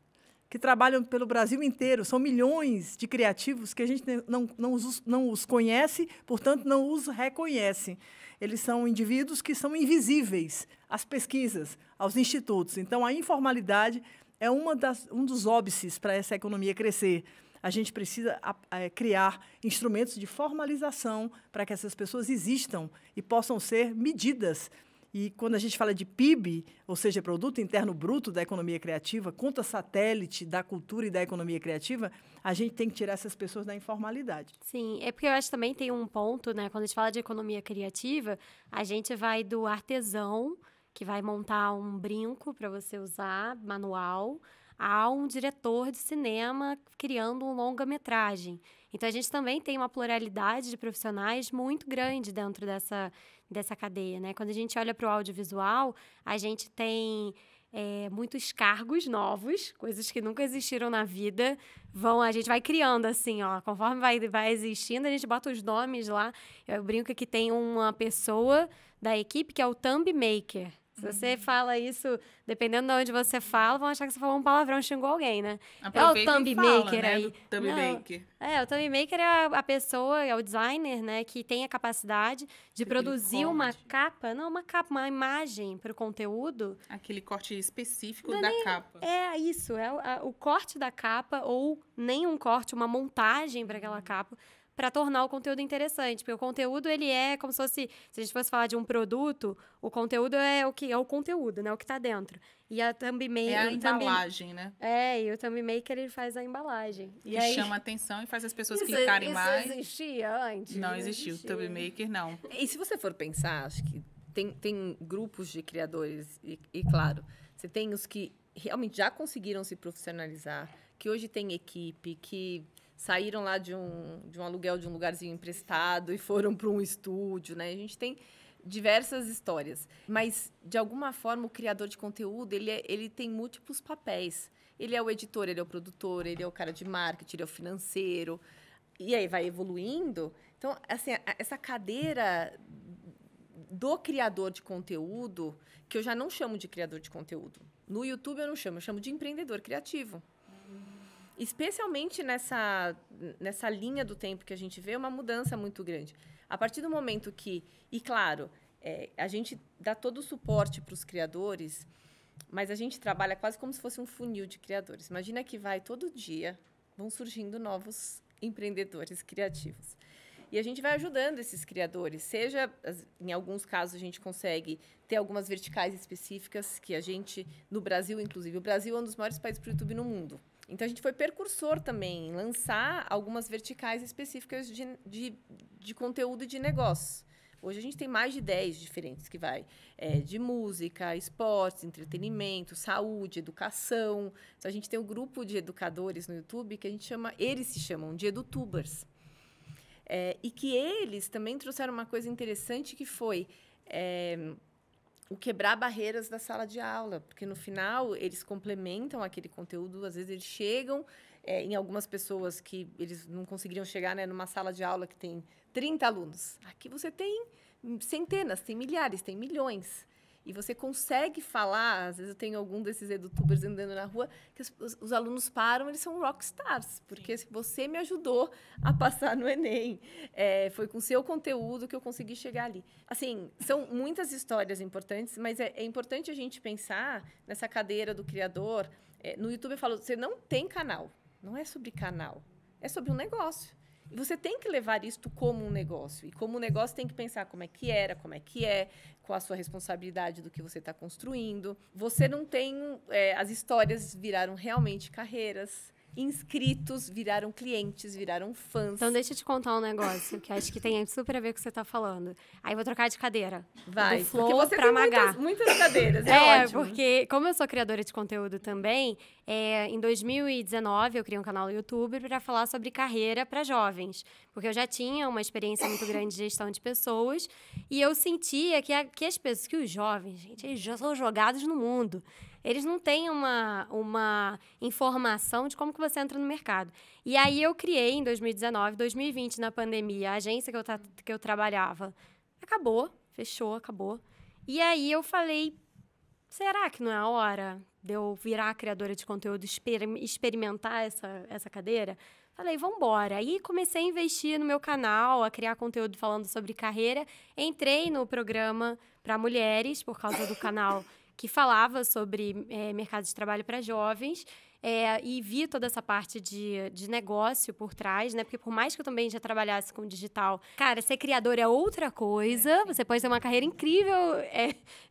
que trabalham pelo Brasil inteiro. São milhões de criativos que a gente não os conhece, portanto, não os reconhece. Eles são indivíduos que são invisíveis às pesquisas, aos institutos. Então, a informalidade é um dos óbices para essa economia crescer. A gente precisa criar instrumentos de formalização para que essas pessoas existam e possam ser medidas. E quando a gente fala de PIB, ou seja, Produto Interno Bruto da economia criativa, conta satélite da cultura e da economia criativa, a gente tem que tirar essas pessoas da informalidade. Sim, é porque eu acho que também tem um ponto, né? Quando a gente fala de economia criativa, a gente vai do artesão, que vai montar um brinco para você usar, manual, a um diretor de cinema criando um longa-metragem. Então, a gente também tem uma pluralidade de profissionais muito grande dentro dessa cadeia, né? Quando a gente olha para o audiovisual, a gente tem muitos cargos novos, coisas que nunca existiram na vida. A gente vai criando assim, ó, conforme vai existindo, a gente bota os nomes lá. Eu brinco que tem uma pessoa da equipe que é o thumb maker. Se você fala isso, dependendo de onde você fala, vão achar que você falou um palavrão, xingou alguém, né? Aproveita é o thumb e fala, maker né, aí. do thumb maker. O thumb maker é a pessoa, é o designer, né, que tem a capacidade de produzir uma capa, uma imagem para o conteúdo. Aquele corte específico da capa. É isso, o corte da capa ou nem um corte, uma montagem para aquela capa, para tornar o conteúdo interessante. Porque o conteúdo, ele é como se fosse... Se a gente fosse falar de um produto, o conteúdo é o que é o conteúdo, né? O que está dentro. E a thumb maker... É a embalagem, né? E o thumb maker, ele faz a embalagem. Que chama atenção e faz as pessoas clicarem mais. Isso existia antes? Não existiu. O thumb maker, não. E se você for pensar, acho que tem grupos de criadores e, claro, você tem os que realmente já conseguiram se profissionalizar, que hoje tem equipe, que saíram lá de um aluguel de um lugarzinho emprestado e foram para um estúdio, né? A gente tem diversas histórias. Mas, de alguma forma, o criador de conteúdo, ele tem múltiplos papéis. Ele é o editor, ele é o produtor, ele é o cara de marketing, ele é o financeiro. E aí vai evoluindo. Então, assim, essa cadeira do criador de conteúdo, que eu já não chamo de criador de conteúdo. No YouTube eu chamo de empreendedor criativo. Especialmente nessa linha do tempo que a gente vê, uma mudança muito grande. A partir do momento que... E, claro, a gente dá todo o suporte para os criadores, mas a gente trabalha quase como se fosse um funil de criadores. Imagina que todo dia, vão surgindo novos empreendedores criativos. E a gente vai ajudando esses criadores. Seja, em alguns casos, a gente consegue ter algumas verticais específicas que a gente, no Brasil, inclusive, o Brasil é um dos maiores países para o YouTube no mundo. Então, a gente foi precursor também em lançar algumas verticais específicas de conteúdo e de negócios. Hoje, a gente tem mais de 10 diferentes, que vai de música, esportes, entretenimento, saúde, educação. Então, a gente tem um grupo de educadores no YouTube que eles se chamam de edutubers. E que eles também trouxeram uma coisa interessante que foi... o quebrar barreiras da sala de aula, porque, no final, eles complementam aquele conteúdo, às vezes eles chegam em algumas pessoas que eles não conseguiriam chegar, né, numa sala de aula que tem 30 alunos. Aqui você tem centenas, tem milhares, tem milhões. E você consegue falar, às vezes eu tenho algum desses edutubers andando na rua, que os alunos param, eles são rockstars, porque você me ajudou a passar no Enem. Foi com o seu conteúdo que eu consegui chegar ali. Assim, são muitas histórias importantes, mas é importante a gente pensar nessa cadeira do criador. No YouTube eu falo, você não tem canal, não é sobre canal, é sobre um negócio. E você tem que levar isto como um negócio. E como um negócio tem que pensar como é que era, como é que é, qual a sua responsabilidade do que você está construindo. Você não tem... as histórias viraram realmente carreiras. Inscritos viraram clientes, viraram fãs. Então, deixa eu te contar um negócio que acho que tem super a ver com o que você está falando. Aí, eu vou trocar de cadeira. Vai, do Flow porque você pra tem Magá. muitas cadeiras, ótimo. Porque, como eu sou criadora de conteúdo também, em 2019, eu criei um canal no YouTube para falar sobre carreira para jovens. Porque eu já tinha uma experiência muito grande de gestão de pessoas e eu sentia que as pessoas, que os jovens, gente, eles já são jogados no mundo. Eles não têm uma informação de como que você entra no mercado. E aí eu criei, em 2019, 2020, na pandemia, a agência que eu trabalhava. Acabou. E aí eu falei, será que não é a hora de eu virar criadora de conteúdo, experimentar essa cadeira? Falei, vamos embora. Aí comecei a investir no meu canal, a criar conteúdo falando sobre carreira. Entrei no programa para mulheres, por causa do canal que falava sobre mercado de trabalho para jovens, e vi toda essa parte de negócio por trás, né? Porque por mais que eu também já trabalhasse com digital, cara, ser criador é outra coisa, você pode ter uma carreira incrível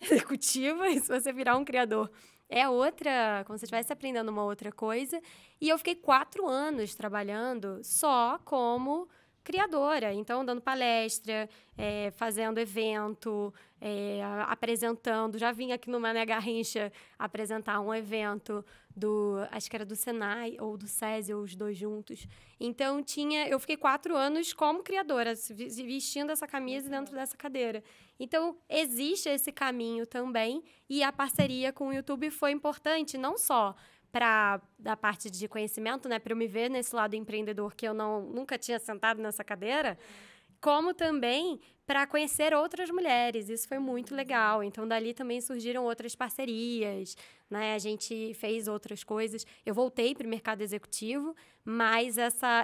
executiva, e se você virar um criador é outra, como se estivesse aprendendo uma outra coisa. E eu fiquei 4 anos trabalhando só como criadora, então dando palestra, fazendo evento, apresentando. Já vim aqui no Mané Garrincha apresentar um evento acho que era do Senai ou do SESI, ou os dois juntos. Então, eu fiquei 4 anos como criadora, vestindo essa camisa dentro dessa cadeira. Então, existe esse caminho também, e a parceria com o YouTube foi importante, não só da parte de conhecimento, né, para eu me ver nesse lado empreendedor que eu nunca tinha sentado nessa cadeira, como também para conhecer outras mulheres. Isso foi muito legal. Então, dali também surgiram outras parcerias, né? A gente fez outras coisas. Eu voltei para o mercado executivo, mas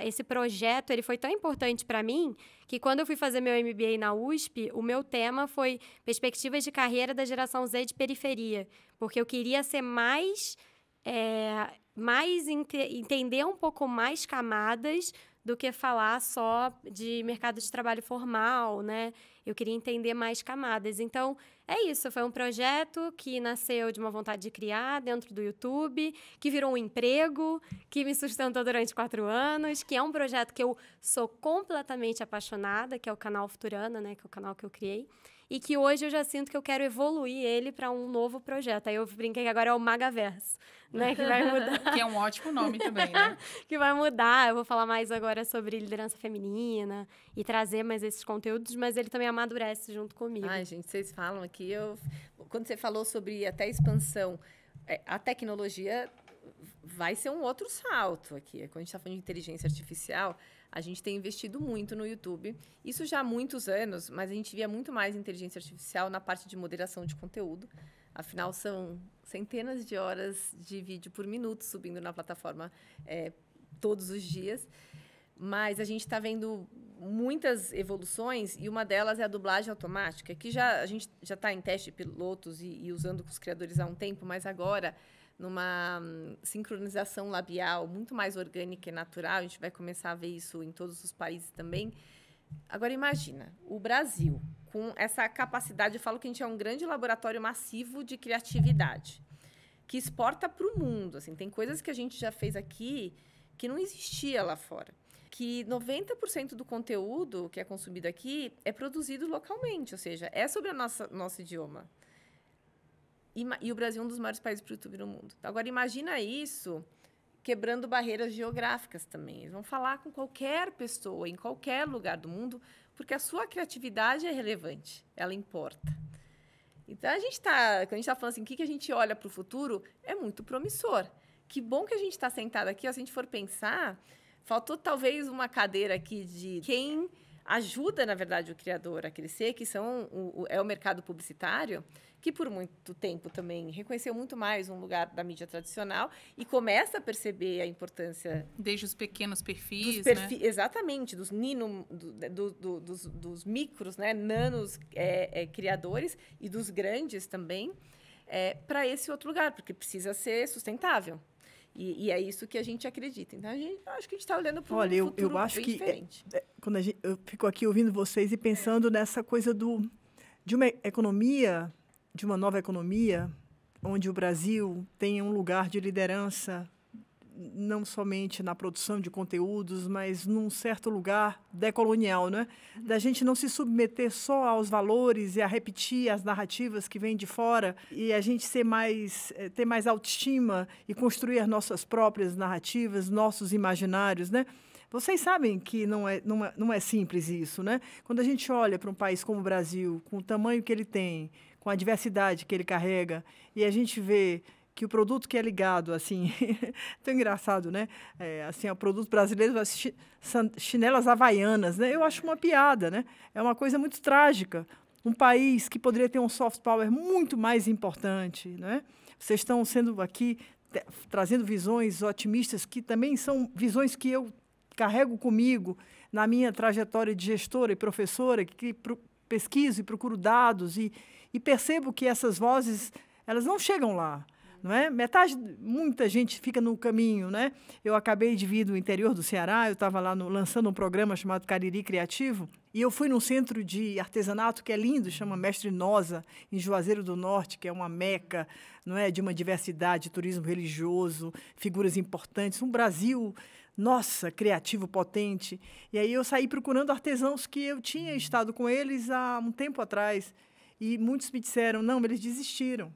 esse projeto ele foi tão importante para mim que, quando eu fui fazer meu MBA na USP, o meu tema foi perspectivas de carreira da geração Z de periferia, porque eu queria ser entender um pouco mais camadas do que falar só de mercado de trabalho formal, né? Eu queria entender mais camadas. Então, é isso. Foi um projeto que nasceu de uma vontade de criar dentro do YouTube, que virou um emprego, que me sustentou durante 4 anos, que é um projeto que eu sou completamente apaixonada, que é o canal Futurana, né? Que é o canal que eu criei. E que hoje eu já sinto que eu quero evoluir ele para um novo projeto. Aí eu brinquei que agora é o Magaverso, né? Que vai mudar. Que é um ótimo nome também, né? Que vai mudar. Eu vou falar mais agora sobre liderança feminina e trazer mais esses conteúdos, mas ele também amadurece junto comigo. Ai, gente, vocês falam aqui, quando você falou sobre até expansão, a tecnologia vai ser um outro salto aqui. Quando a gente está falando de inteligência artificial, a gente tem investido muito no YouTube. Isso já há muitos anos, mas a gente via muito mais inteligência artificial na parte de moderação de conteúdo. Afinal, são centenas de horas de vídeo por minuto subindo na plataforma todos os dias. Mas a gente está vendo muitas evoluções, e uma delas é a dublagem automática, que a gente já está em teste pilotos e usando com os criadores há um tempo, mas agora, numa sincronização labial muito mais orgânica e natural, a gente vai começar a ver isso em todos os países também. Agora, imagina, o Brasil, com essa capacidade, eu falo que a gente é um grande laboratório massivo de criatividade, que exporta para o mundo. Assim, tem coisas que a gente já fez aqui que não existia lá fora. Que 90% do conteúdo que é consumido aqui é produzido localmente, ou seja, é sobre o nosso idioma. E o Brasil é um dos maiores países para o YouTube no mundo. Agora, imagina isso quebrando barreiras geográficas também. Eles vão falar com qualquer pessoa, em qualquer lugar do mundo, porque a sua criatividade é relevante, ela importa. Então, quando a gente está falando assim, o que a gente olha para o futuro, é muito promissor. Que bom que a gente está sentado aqui, ó, se a gente for pensar, faltou talvez uma cadeira aqui de quem ajuda, na verdade, o criador a crescer, que é o mercado publicitário, que por muito tempo também reconheceu muito mais um lugar da mídia tradicional e começa a perceber a importância... Desde os pequenos perfis, né? Exatamente, dos micros, né, nanos criadores e dos grandes também, para esse outro lugar, porque precisa ser sustentável. E é isso que a gente acredita. Então, acho que a gente está olhando para um futuro eu acho bem que diferente. Quando eu fico aqui ouvindo vocês e pensando nessa coisa de uma economia, de uma nova economia, onde o Brasil tenha um lugar de liderança, não somente na produção de conteúdos, mas num certo lugar decolonial, né? Da gente não se submeter só aos valores e a repetir as narrativas que vêm de fora, e a gente ter mais autoestima e construir as nossas próprias narrativas, nossos imaginários, né? Vocês sabem que não é simples isso, né? Quando a gente olha para um país como o Brasil, com o tamanho que ele tem, com a diversidade que ele carrega, e a gente vê que o produto que é ligado, assim, tão engraçado, né? O produto brasileiro, chinelas havaianas, né? Eu acho uma piada, né? É uma coisa muito trágica. Um país que poderia ter um soft power muito mais importante, né? Vocês estão sendo aqui trazendo visões otimistas, que também são visões que eu carrego comigo na minha trajetória de gestora e professora, que pesquiso e procuro dados e percebo que essas vozes, elas não chegam lá. Não é? Muita gente fica no caminho, né? Eu acabei de vir do interior do Ceará, eu estava lá lançando um programa chamado Cariri Criativo, e eu fui num centro de artesanato que é lindo, chama Mestre Nosa, em Juazeiro do Norte, que é uma meca, não é, de uma diversidade, turismo religioso, figuras importantes, um Brasil, nossa, criativo, potente. E aí eu saí procurando artesãos que eu tinha estado com eles há um tempo atrás, e muitos me disseram, não, eles desistiram.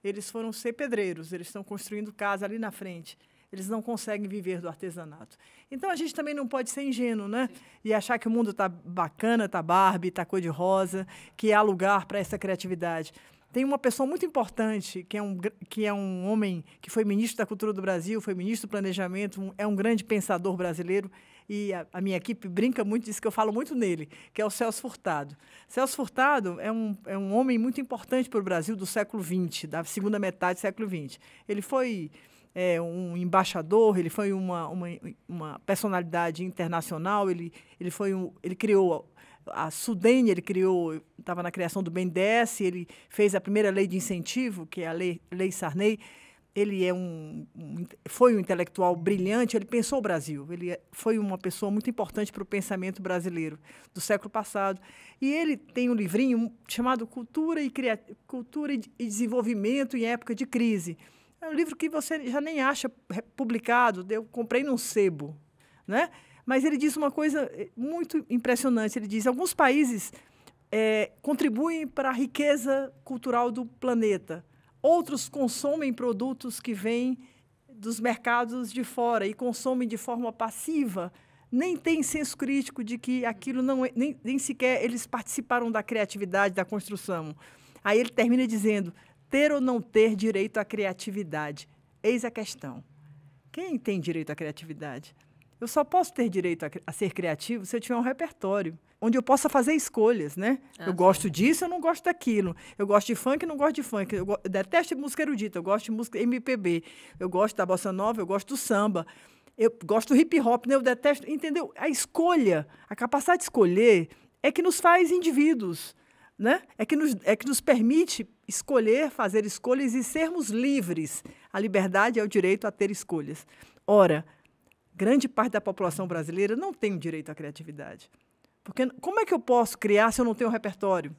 eles foram ser pedreiros, eles estão construindo casa ali na frente. Eles não conseguem viver do artesanato. Então, a gente também não pode ser ingênuo, né? E achar que o mundo está bacana, está Barbie, está cor-de-rosa, que há lugar para essa criatividade. Tem uma pessoa muito importante, que é um homem que foi ministro da Cultura do Brasil, foi ministro do Planejamento, é um grande pensador brasileiro, e a minha equipe brinca muito, diz que eu falo muito nele, que é o Celso Furtado. Celso Furtado é um homem muito importante para o Brasil do século XX, da segunda metade do século XX. Ele foi um embaixador, ele foi uma personalidade internacional, ele criou a Sudene, estava na criação do BNDES, ele fez a primeira lei de incentivo, que é a Lei Sarney. Ele foi um intelectual brilhante, ele pensou o Brasil, ele foi uma pessoa muito importante para o pensamento brasileiro do século passado. E ele tem um livrinho chamado Cultura e Desenvolvimento em Época de Crise. É um livro que você já nem acha publicado, eu comprei num sebo, né? Mas ele diz uma coisa muito impressionante. Ele diz que alguns países contribuem para a riqueza cultural do planeta. Outros consomem produtos que vêm dos mercados de fora e consomem de forma passiva. Nem tem senso crítico de que aquilo não é... Nem sequer eles participaram da criatividade, da construção. Aí ele termina dizendo, ter ou não ter direito à criatividade. Eis a questão. Quem tem direito à criatividade? Eu só posso ter direito a ser criativo se eu tiver um repertório, onde eu possa fazer escolhas, né? Eu gosto disso, eu não gosto daquilo. Eu gosto de funk, eu não gosto de funk. Eu detesto música erudita, eu gosto de música MPB. Eu gosto da bossa nova, eu gosto do samba. Eu gosto do hip hop, né? Eu detesto... Entendeu? A escolha, a capacidade de escolher é que nos faz indivíduos, né? É que nos permite escolher, fazer escolhas e sermos livres. A liberdade é o direito a ter escolhas. Ora, grande parte da população brasileira não tem o direito à criatividade. Porque como é que eu posso criar se eu não tenho um repertório?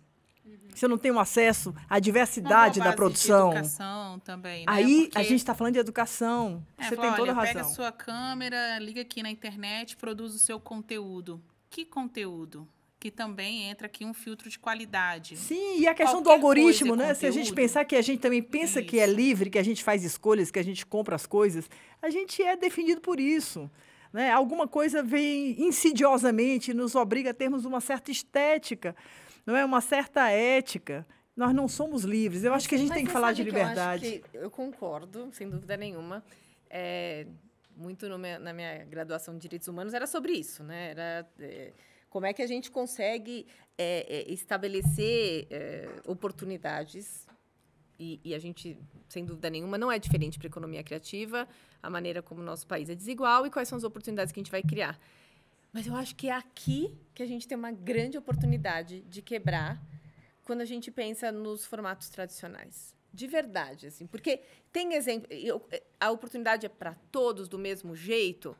Se eu não tenho acesso à diversidade da produção? De educação também, né? Aí porque... a gente está falando de educação. Você tem toda a razão. Pega a sua câmera, liga aqui na internet, produz o seu conteúdo. Que conteúdo? Que também entra aqui um filtro de qualidade. Sim, e a questão do algoritmo, né? Se a gente pensar que a gente também pensa que é livre, que a gente faz escolhas, que a gente compra as coisas, a gente é definido por isso. Né? Alguma coisa vem insidiosamente, nos obriga a termos uma certa estética, não é? Uma certa ética. Nós não somos livres. Eu acho que a gente tem que falar de liberdade. Eu concordo, sem dúvida nenhuma. Muito na minha graduação de Direitos Humanos era sobre isso, né? Como é que a gente consegue estabelecer oportunidades. E a gente, sem dúvida nenhuma, não é diferente para a economia criativa, a maneira como o nosso país é desigual e quais são as oportunidades que a gente vai criar. Mas eu acho que é aqui que a gente tem uma grande oportunidade de quebrar quando a gente pensa nos formatos tradicionais. De verdade, assim. Porque tem exemplo... A oportunidade é para todos do mesmo jeito.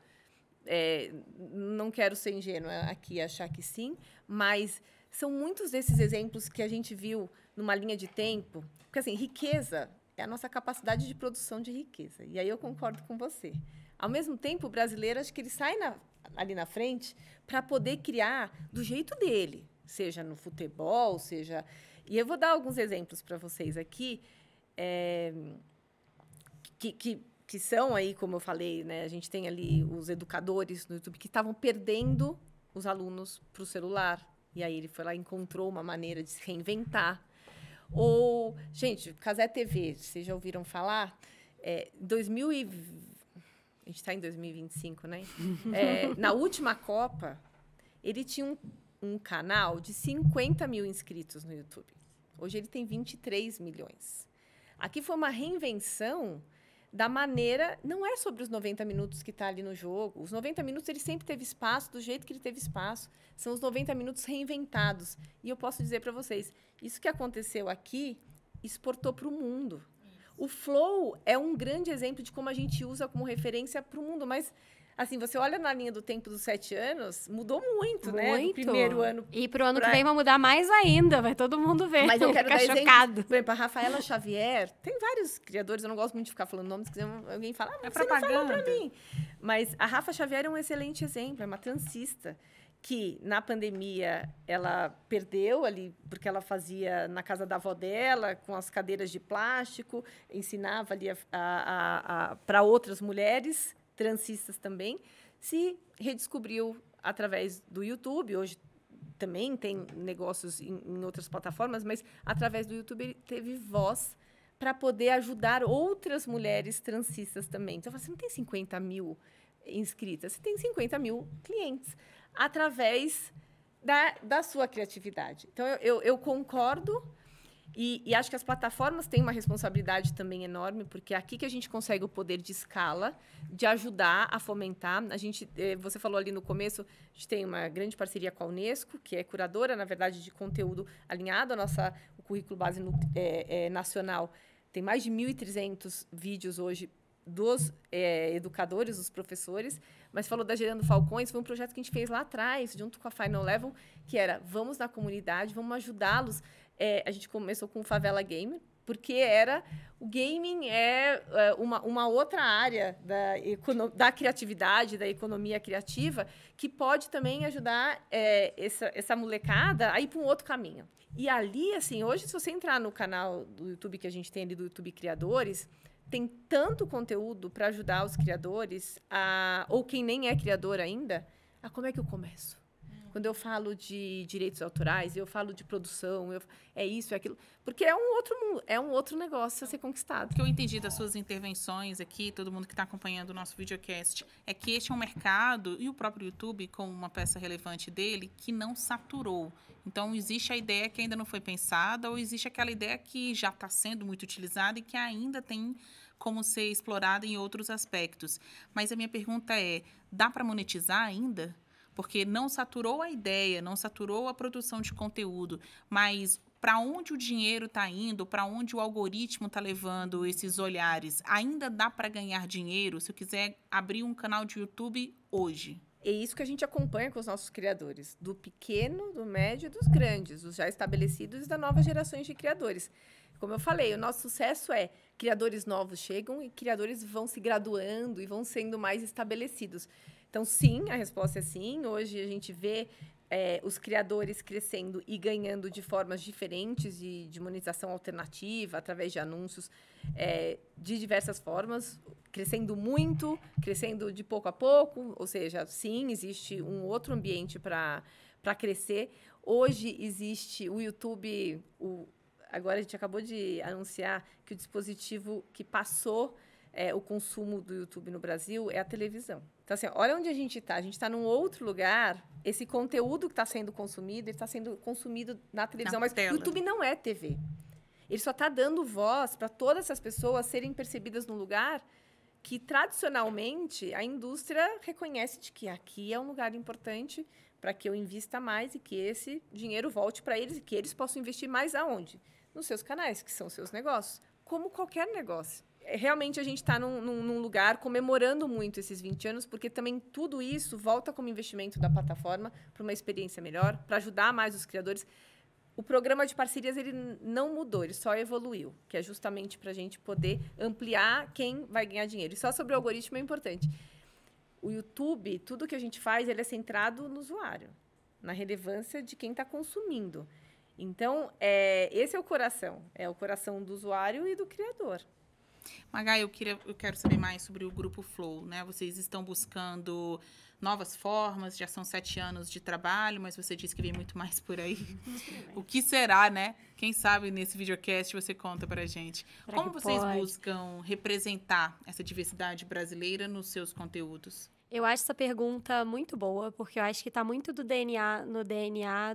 Não quero ser ingênua aqui e achar que sim, mas são muitos desses exemplos que a gente viu numa linha de tempo. Porque, assim, riqueza é a nossa capacidade de produção de riqueza. E aí eu concordo com você. Ao mesmo tempo, o brasileiro, acho que ele sai ali na frente para poder criar do jeito dele, seja no futebol, seja... E eu vou dar alguns exemplos para vocês aqui, que são aí, como eu falei, né? A gente tem ali os educadores no YouTube que estavam perdendo os alunos para o celular. E aí ele foi lá e encontrou uma maneira de se reinventar. Ou, gente, Cazé TV, vocês já ouviram falar? A gente está em 2025, né? Na última Copa, ele tinha um canal de 50 mil inscritos no YouTube. Hoje ele tem 23 milhões. Aqui foi uma reinvenção da maneira... Não é sobre os 90 minutos que está ali no jogo. Os 90 minutos ele sempre teve espaço, do jeito que ele teve espaço. São os 90 minutos reinventados. E eu posso dizer para vocês, isso que aconteceu aqui exportou para o mundo. O Flow é um grande exemplo de como a gente usa como referência para o mundo. Mas, assim, você olha na linha do tempo dos 7 anos, mudou muito, né? Do primeiro ano. E para o ano que vem vai mudar mais ainda, vai todo mundo ver. Mas eu quero dar chocado. exemplo. Por exemplo, a Rafaela Xavier, tem vários criadores, eu não gosto muito de ficar falando nomes, se quiser alguém falar, você não falou para mim. Mas a Rafa Xavier é um excelente exemplo, é uma transista, que na pandemia ela perdeu ali, porque ela fazia na casa da avó dela, com as cadeiras de plástico, ensinava ali para outras mulheres, transistas também, se redescobriu através do YouTube. Hoje também tem negócios em outras plataformas, mas através do YouTube ele teve voz para poder ajudar outras mulheres transistas também. Então, você não tem 50 mil inscritas, você tem 50 mil clientes, através da sua criatividade. Então, eu concordo e acho que as plataformas têm uma responsabilidade também enorme, porque é aqui que a gente consegue o poder de escala, de ajudar a fomentar. Você falou ali no começo, a gente tem uma grande parceria com a Unesco, que é curadora, na verdade, de conteúdo alinhado o currículo base nacional. Tem mais de 1.300 vídeos hoje dos educadores, dos professores, mas falou da Gerando Falcões, foi um projeto que a gente fez lá atrás, junto com a Final Level, que era, vamos na comunidade, vamos ajudá-los. A gente começou com o Favela Gamer, porque o gaming é uma outra área da criatividade, da economia criativa, que pode também ajudar essa molecada a ir para um outro caminho. E ali, assim, hoje, se você entrar no canal do YouTube que a gente tem ali, do YouTube Criadores, tem tanto conteúdo para ajudar os criadores, ou quem nem é criador ainda, como é que eu começo? Quando eu falo de direitos autorais, eu falo de produção, é isso, é aquilo. Porque é um outro negócio a ser conquistado. O que eu entendi das suas intervenções aqui, todo mundo que está acompanhando o nosso videocast, é que este é um mercado, e o próprio YouTube, como uma peça relevante dele, que não saturou. Então, existe a ideia que ainda não foi pensada, ou existe aquela ideia que já está sendo muito utilizada e que ainda tem como ser explorada em outros aspectos. Mas a minha pergunta é, dá para monetizar ainda? Porque não saturou a ideia, não saturou a produção de conteúdo, mas para onde o dinheiro está indo, para onde o algoritmo está levando esses olhares, ainda dá para ganhar dinheiro se eu quiser abrir um canal de YouTube hoje? É isso que a gente acompanha com os nossos criadores, do pequeno, do médio e dos grandes, dos já estabelecidos e das novas gerações de criadores. Como eu falei, o nosso sucesso é criadores novos chegam e criadores vão se graduando e vão sendo mais estabelecidos. Então, sim, a resposta é sim. Hoje a gente vê os criadores crescendo e ganhando de formas diferentes e de monetização alternativa, através de anúncios, de diversas formas, crescendo muito, crescendo de pouco a pouco. Ou seja, sim, existe um outro ambiente para crescer. Hoje existe o YouTube... Agora a gente acabou de anunciar que o dispositivo que passou o consumo do YouTube no Brasil é a televisão. Então, assim, olha onde a gente está. A gente está num outro lugar. Esse conteúdo que está sendo consumido, ele está sendo consumido na televisão. Mas o YouTube não é TV. Ele só está dando voz para todas essas pessoas serem percebidas num lugar que, tradicionalmente, a indústria reconhece de que aqui é um lugar importante para que eu invista mais e que esse dinheiro volte para eles e que eles possam investir mais aonde? Nos seus canais, que são os seus negócios. Como qualquer negócio. Realmente, a gente está num lugar comemorando muito esses 20 anos, porque também tudo isso volta como investimento da plataforma para uma experiência melhor, para ajudar mais os criadores. O programa de parcerias ele não mudou, ele só evoluiu, que é justamente para a gente poder ampliar quem vai ganhar dinheiro. E só sobre o algoritmo é importante. O YouTube, tudo que a gente faz, ele é centrado no usuário, na relevância de quem está consumindo. Então, esse é o coração do usuário e do criador. Magá, eu quero saber mais sobre o Grupo Flow, né? Vocês estão buscando novas formas, já são 7 anos de trabalho, mas você disse que vem muito mais por aí. O que será, né? Quem sabe nesse videocast você conta pra gente. Como vocês buscam representar essa diversidade brasileira nos seus conteúdos? Eu acho essa pergunta muito boa, porque eu acho que está muito no DNA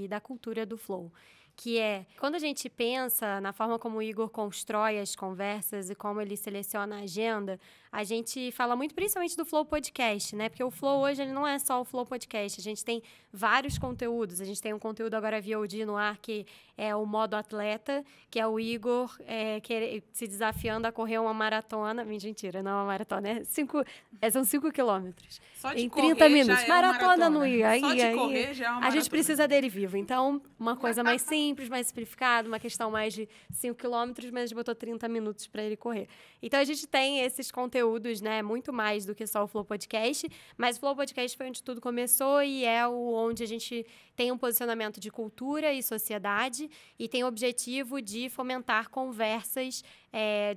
da cultura do Flow. Que é, quando a gente pensa na forma como o Igor constrói as conversas e como ele seleciona a agenda, a gente fala muito principalmente do Flow Podcast, né? Porque o Flow hoje ele não é só o Flow Podcast, a gente tem vários conteúdos. A gente tem um conteúdo agora VOD no ar que é o modo atleta, que é o Igor se desafiando a correr uma maratona. Mentira, não é uma maratona, são 5 quilômetros. Só de em 30 correr minutos. Já é maratona não ia. Só de correr já é uma maratona. A gente precisa dele vivo. Então, uma coisa mais simples. simples, mais simplificado, uma questão mais de 5 quilômetros, mas a gente botou 30 minutos para ele correr. Então, a gente tem esses conteúdos, né, muito mais do que só o Flow Podcast, mas o Flow Podcast foi onde tudo começou e é onde a gente tem um posicionamento de cultura e sociedade e tem o objetivo de fomentar conversas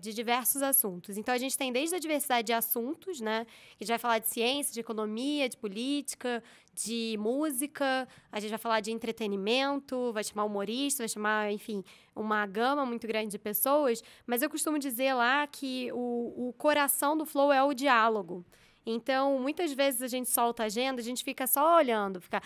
de diversos assuntos. Então, a gente tem desde a diversidade de assuntos, né, que a gente vai falar de ciência, de economia, de política, de música, a gente vai falar de entretenimento, vai chamar humorista, vai chamar, enfim, uma gama muito grande de pessoas, mas eu costumo dizer lá que o coração do Flow é o diálogo. Então, muitas vezes a gente solta a agenda, a gente fica só olhando, fica,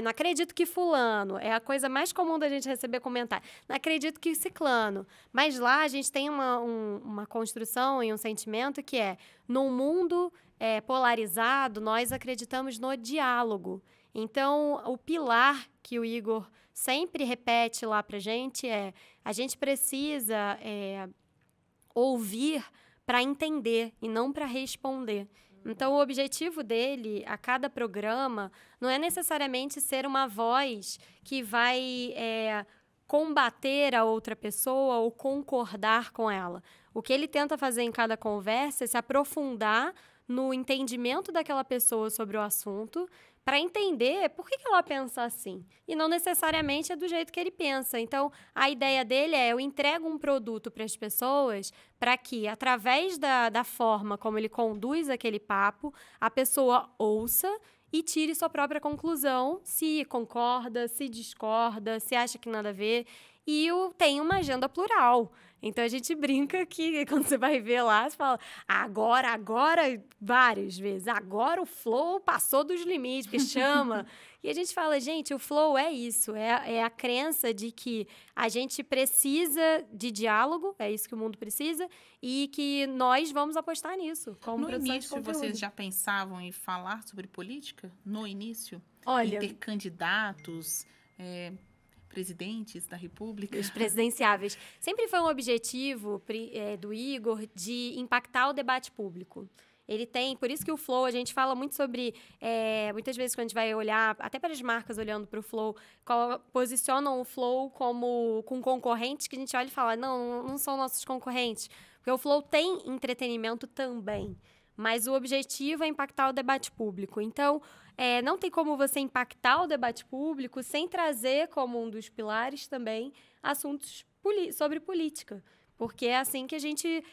não acredito que fulano, é a coisa mais comum da gente receber comentário, não acredito que ciclano. Mas lá a gente tem uma construção e um sentimento que num mundo polarizado, nós acreditamos no diálogo. Então, o pilar que o Igor sempre repete lá pra gente a gente precisa ouvir para entender e não para responder. Então, o objetivo dele, a cada programa, não é necessariamente ser uma voz que vai combater a outra pessoa ou concordar com ela. O que ele tenta fazer em cada conversa é se aprofundar no entendimento daquela pessoa sobre o assunto, para entender por que ela pensa assim. E não necessariamente é do jeito que ele pensa. Então, a ideia dele eu entrego um produto para as pessoas para que, através da forma como ele conduz aquele papo, a pessoa ouça e tire sua própria conclusão, se concorda, se discorda, se acha que nada a ver. E tem uma agenda plural. Então, a gente brinca que quando você vai ver lá, você fala, agora, várias vezes, agora o Flow passou dos limites, porque chama. E a gente fala, gente, o Flow é isso, é a crença de que a gente precisa de diálogo, é isso que o mundo precisa, e que nós vamos apostar nisso, como produção de início, conteúdo. vocês já pensavam em falar sobre política? No início? Olha, em ter candidatos, presidentes da República? Os presidenciáveis. Sempre foi um objetivo do Igor de impactar o debate público. Ele tem, por isso que o Flow, a gente fala muito sobre, muitas vezes quando a gente vai olhar, até para as marcas olhando para o Flow, posicionam o Flow com concorrentes que a gente olha e fala, não são nossos concorrentes. Porque o Flow tem entretenimento também, mas o objetivo é impactar o debate público. Então, não tem como você impactar o debate público sem trazer como um dos pilares também assuntos sobre política. Porque é assim que a gente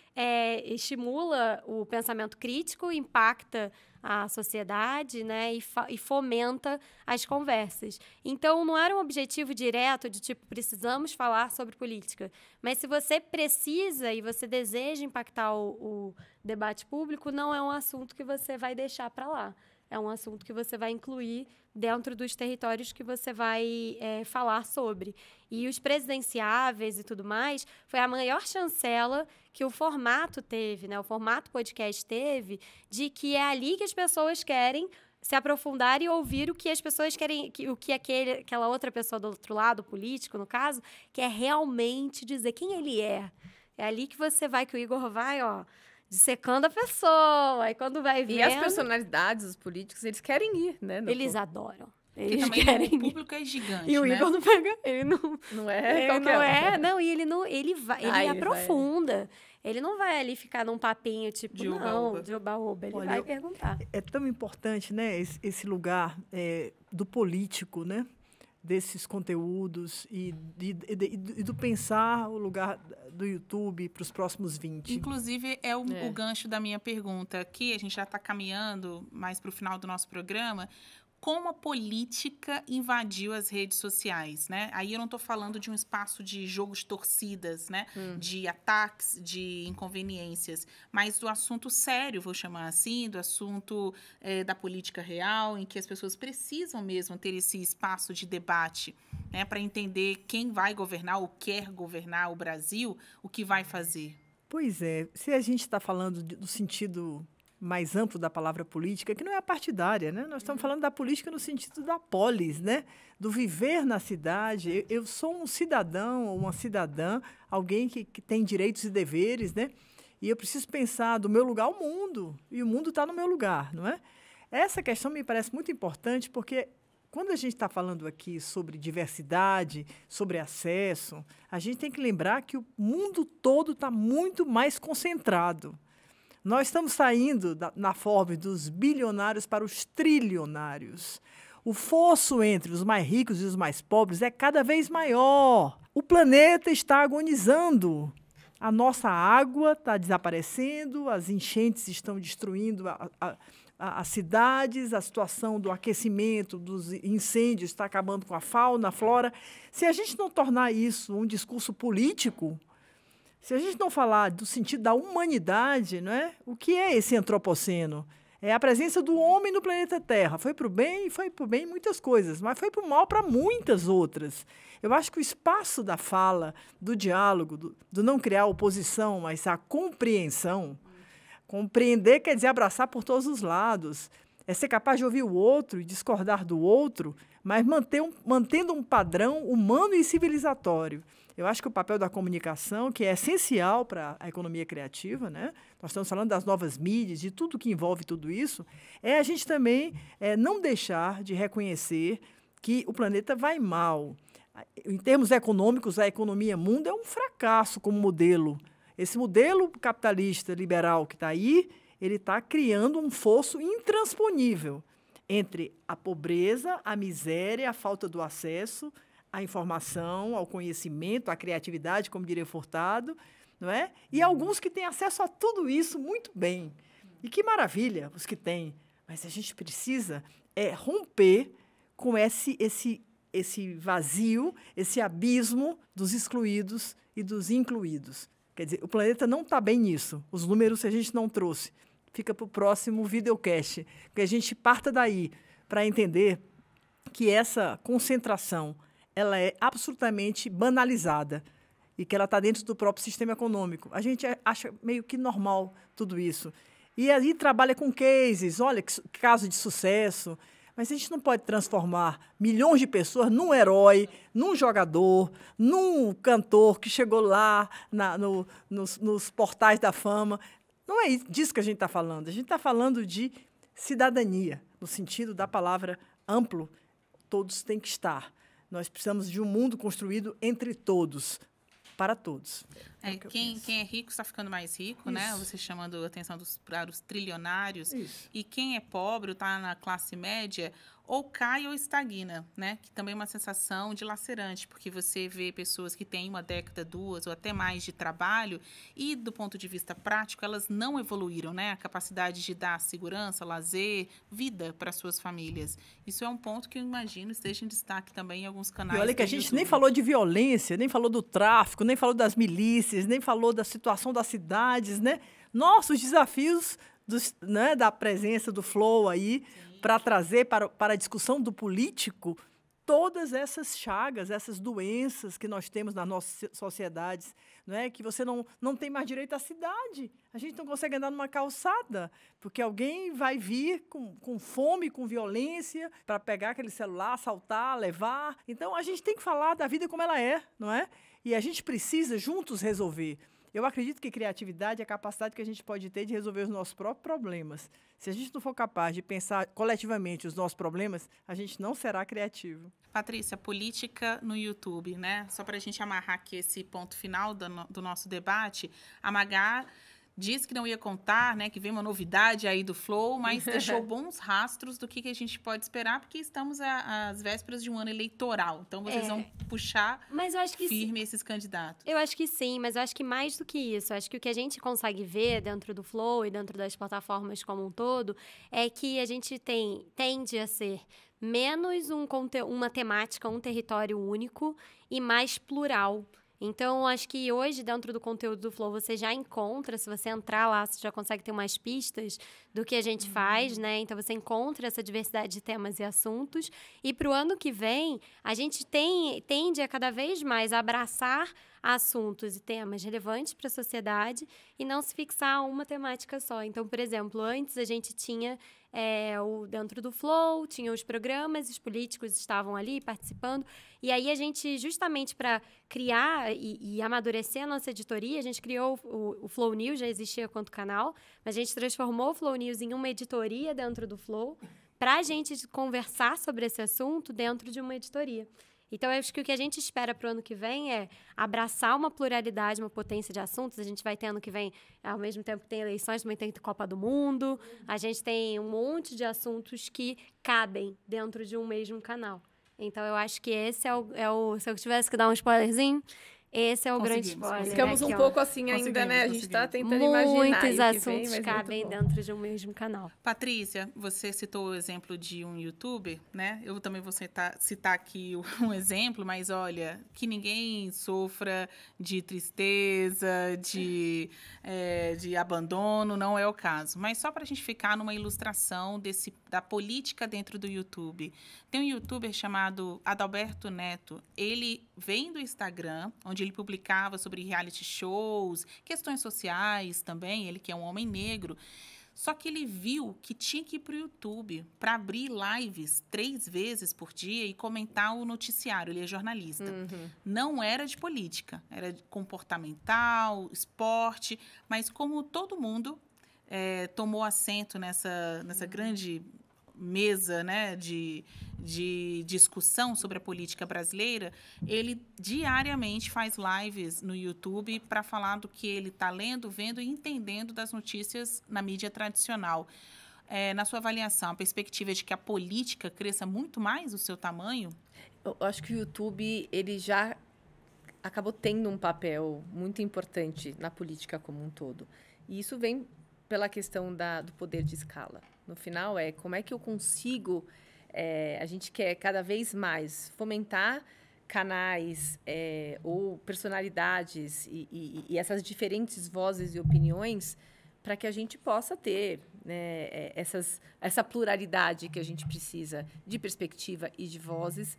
estimula o pensamento crítico, impacta a sociedade, né, e fomenta as conversas. Então, não era um objetivo direto de, tipo, precisamos falar sobre política. Mas se você precisa e você deseja impactar o debate público, não é um assunto que você vai deixar para lá. É um assunto que você vai incluir dentro dos territórios que você vai falar sobre. E os presidenciáveis e tudo mais, foi a maior chancela que o formato teve, né? O formato podcast teve, de que é ali que as pessoas querem se aprofundar e ouvir o que as pessoas querem, o que aquela outra pessoa do outro lado, político, no caso, quer realmente dizer quem ele é. É ali que você vai, que o Igor vai, dissecando a pessoa, e quando vai vendo... E as personalidades, os políticos, eles querem ir, né? Eles adoram. Porque Eles também querem o público é gigante, e o né? Igor não pega... Ele não... Não é? Ele não é... Não, e ele não... Ele vai... Ele Ele aprofunda. Ele não vai ali ficar num papinho, tipo, De não, de oba-oba. Ele vai perguntar. É tão importante, né, esse lugar do político, né? Desses conteúdos e do pensar o lugar do YouTube para os próximos 20. Inclusive, o gancho da minha pergunta aqui, a gente já está caminhando mais para o final do nosso programa, como a política invadiu as redes sociais, né? Aí eu não estou falando de um espaço de jogo de torcidas, né? De ataques, de inconveniências, mas do assunto sério, vou chamar assim, do assunto da política real, em que as pessoas precisam mesmo ter esse espaço de debate, né? Para entender quem vai governar ou quer governar o Brasil, o que vai fazer. Pois é, se a gente está falando do sentido mais amplo da palavra política, que não é a partidária, né? Nós estamos falando da política no sentido da polis, né? Do viver na cidade. Eu sou um cidadão ou uma cidadã, alguém que tem direitos e deveres, né? E eu preciso pensar do meu lugar ao mundo, e o mundo está no meu lugar, não é? Essa questão me parece muito importante porque quando a gente está falando aqui sobre diversidade, sobre acesso, a gente tem que lembrar que o mundo todo está muito mais concentrado. Nós estamos saindo na Forbes dos bilionários para os trilionários. O fosso entre os mais ricos e os mais pobres é cada vez maior. O planeta está agonizando. A nossa água está desaparecendo, as enchentes estão destruindo as cidades, a situação do aquecimento, dos incêndios está acabando com a fauna, a flora. Se a gente não tornar isso um discurso político, se a gente não falar do sentido da humanidade, não é? O que é esse antropoceno? É a presença do homem no planeta Terra. Foi para o bem, foi para o bem em muitas coisas, mas foi para o mal para muitas outras. Eu acho que o espaço da fala, do diálogo, do não criar oposição, mas a compreensão. Compreender quer dizer abraçar por todos os lados. É ser capaz de ouvir o outro e discordar do outro, mas mantendo um padrão humano e civilizatório. Eu acho que o papel da comunicação, que é essencial para a economia criativa, né? Nós estamos falando das novas mídias, de tudo que envolve tudo isso, é a gente também não deixar de reconhecer que o planeta vai mal. Em termos econômicos, a economia mundo é um fracasso como modelo. Esse modelo capitalista liberal que está aí, ele está criando um fosso intransponível entre a pobreza, a miséria, a falta do acesso à informação, ao conhecimento, à criatividade, como diria Furtado, não é? E alguns que têm acesso a tudo isso muito bem. E que maravilha os que têm. Mas a gente precisa romper com esse vazio, esse abismo dos excluídos e dos incluídos. Quer dizer, o planeta não está bem nisso. Os números a gente não trouxe. Fica para o próximo videocast. Que a gente parta daí para entender que essa concentração ela é absolutamente banalizada e que ela está dentro do próprio sistema econômico. A gente acha meio que normal tudo isso. E aí trabalha com cases, olha, que caso de sucesso. Mas a gente não pode transformar milhões de pessoas num herói, num jogador, num cantor que chegou lá nos portais da fama. Não é disso que a gente está falando. A gente está falando de cidadania, no sentido da palavra amplo. Todos têm que estar. Nós precisamos de um mundo construído entre todos, para todos. Quem é rico está ficando mais rico, isso, né? Você chamando a atenção para os trilionários. Isso. E quem é pobre, está na classe média, ou cai ou estagna, né? Que também é uma sensação dilacerante, porque você vê pessoas que têm 1 década, 2 ou até mais de trabalho e, do ponto de vista prático, elas não evoluíram, né? A capacidade de dar segurança, lazer, vida para suas famílias. Isso é um ponto que eu imagino esteja em destaque também em alguns canais. E olha que a gente nem falou de violência, nem falou do tráfico, nem falou das milícias, nem falou da situação das cidades, né? Nossa, os desafios da presença do Flow aí, para trazer para a discussão do político todas essas chagas, essas doenças que nós temos nas nossas sociedades, não é? Que você não tem mais direito à cidade. A gente não consegue andar numa calçada, porque alguém vai vir com fome, com violência, para pegar aquele celular, assaltar, levar. Então, a gente tem que falar da vida como ela é, não é? E a gente precisa juntos resolver. Eu acredito que criatividade é a capacidade que a gente pode ter de resolver os nossos próprios problemas. Se a gente não for capaz de pensar coletivamente os nossos problemas, a gente não será criativo. Patrícia, política no YouTube, né? Só para a gente amarrar aqui esse ponto final do nosso debate, a Magá disse que não ia contar, né, que vem uma novidade aí do Flow, mas deixou bons rastros do que a gente pode esperar, porque estamos às vésperas de um ano eleitoral. Então, vocês vão puxar firme esses candidatos. Eu acho que sim, mas eu acho que mais do que isso. Eu acho que o que a gente consegue ver dentro do Flow e dentro das plataformas como um todo é que a gente tende a ser menos uma temática, um território único e mais plural. Então, acho que hoje, dentro do conteúdo do Flow, você já encontra, se você entrar lá, você já consegue ter umas pistas do que a gente faz, né? Então, você encontra essa diversidade de temas e assuntos. E para o ano que vem, a gente tende a cada vez mais abraçar assuntos e temas relevantes para a sociedade e não se fixar a uma temática só. Então, por exemplo, antes a gente tinha dentro do Flow, tinha os programas, os políticos estavam ali participando, e aí a gente, justamente para criar e amadurecer a nossa editoria, a gente criou o Flow News, já existia quanto canal, mas a gente transformou o Flow News em uma editoria dentro do Flow, para a gente conversar sobre esse assunto dentro de uma editoria. Então, eu acho que o que a gente espera para o ano que vem é abraçar uma pluralidade, uma potência de assuntos. A gente vai ter ano que vem, ao mesmo tempo que tem eleições, também tem Copa do Mundo. A gente tem um monte de assuntos que cabem dentro de um mesmo canal. Então, eu acho que esse é o se eu tivesse que dar um spoilerzinho, esse é o grande spoiler. Ficamos um pouco assim ainda, né? A gente está tentando imaginar. Muitos assuntos cabem dentro de um mesmo canal. Patrícia, você citou o exemplo de um youtuber, né? Eu também vou citar aqui um exemplo, mas olha, que ninguém sofra de tristeza, de abandono, não é o caso. Mas só para a gente ficar numa ilustração da política dentro do YouTube. Tem um youtuber chamado Adalberto Neto. Ele vem do Instagram, onde ele publicava sobre reality shows, questões sociais também, ele que é um homem negro. Só que ele viu que tinha que ir para o YouTube para abrir lives 3 vezes por dia e comentar o noticiário. Ele é jornalista. Não era de política, era de comportamental, esporte, mas como todo mundo tomou assento nessa grande mesa, né, de discussão sobre a política brasileira, ele diariamente faz lives no YouTube para falar do que ele está lendo, vendo e entendendo das notícias na mídia tradicional. Na sua avaliação, a perspectiva é de que a política cresça muito mais o seu tamanho? Eu acho que o YouTube ele já acabou tendo um papel muito importante na política como um todo. E isso vem pela questão do poder de escala. No final, como é que eu consigo... a gente quer cada vez mais fomentar canais ou personalidades e essas diferentes vozes e opiniões para que a gente possa ter, né, essa pluralidade que a gente precisa de perspectiva e de vozes.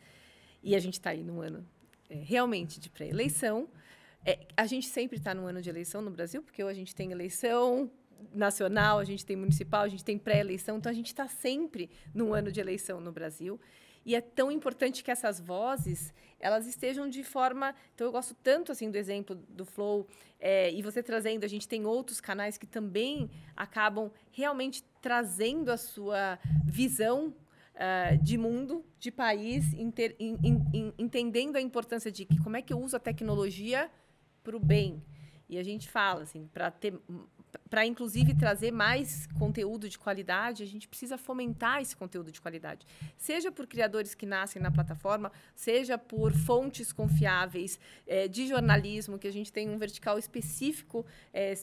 E a gente está aí num ano realmente de pré-eleição. A gente sempre está num ano de eleição no Brasil, porque hoje a gente tem eleição nacional, a gente tem municipal, a gente tem pré-eleição, então a gente está sempre num ano de eleição no Brasil. E é tão importante que essas vozes, elas estejam de forma... Então, eu gosto tanto assim do exemplo do Flow, e você trazendo, a gente tem outros canais que também acabam realmente trazendo a sua visão de mundo, de país, entendendo a importância de como é que eu uso a tecnologia para o bem. E a gente fala, assim, para, inclusive, trazer mais conteúdo de qualidade, a gente precisa fomentar esse conteúdo de qualidade. Seja por criadores que nascem na plataforma, seja por fontes confiáveis de jornalismo, que a gente tem um vertical específico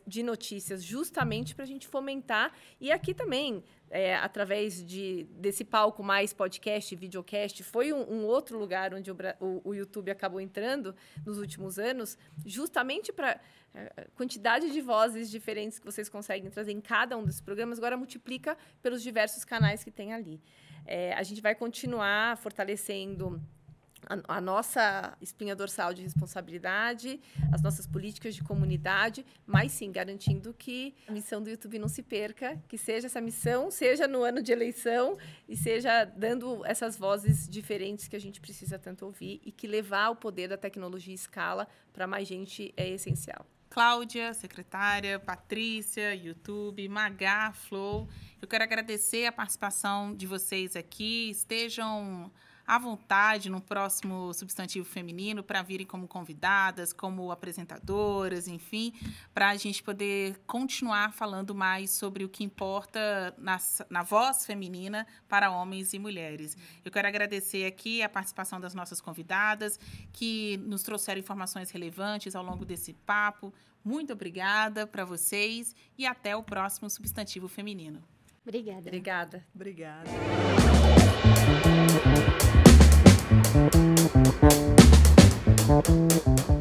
de notícias, justamente para a gente fomentar. E aqui também, através desse palco mais podcast, videocast, foi um outro lugar onde o YouTube acabou entrando nos últimos anos, justamente para a quantidade de vozes diferentes que vocês conseguem trazer em cada um desses programas, agora multiplica pelos diversos canais que tem ali. A gente vai continuar fortalecendo a nossa espinha dorsal de responsabilidade, as nossas políticas de comunidade, mas sim garantindo que a missão do YouTube não se perca, que seja essa missão, seja no ano de eleição e seja dando essas vozes diferentes que a gente precisa tanto ouvir e que levar o poder da tecnologia à escala para mais gente é essencial. Cláudia, secretária, Patrícia, YouTube, Magá, Flow, eu quero agradecer a participação de vocês aqui. Estejam à vontade no próximo Substantivo Feminino para virem como convidadas, como apresentadoras, enfim, para a gente poder continuar falando mais sobre o que importa na voz feminina para homens e mulheres. Eu quero agradecer aqui a participação das nossas convidadas, que nos trouxeram informações relevantes ao longo desse papo. Muito obrigada para vocês e até o próximo Substantivo Feminino. Obrigada. Obrigada. Obrigada. Thank you.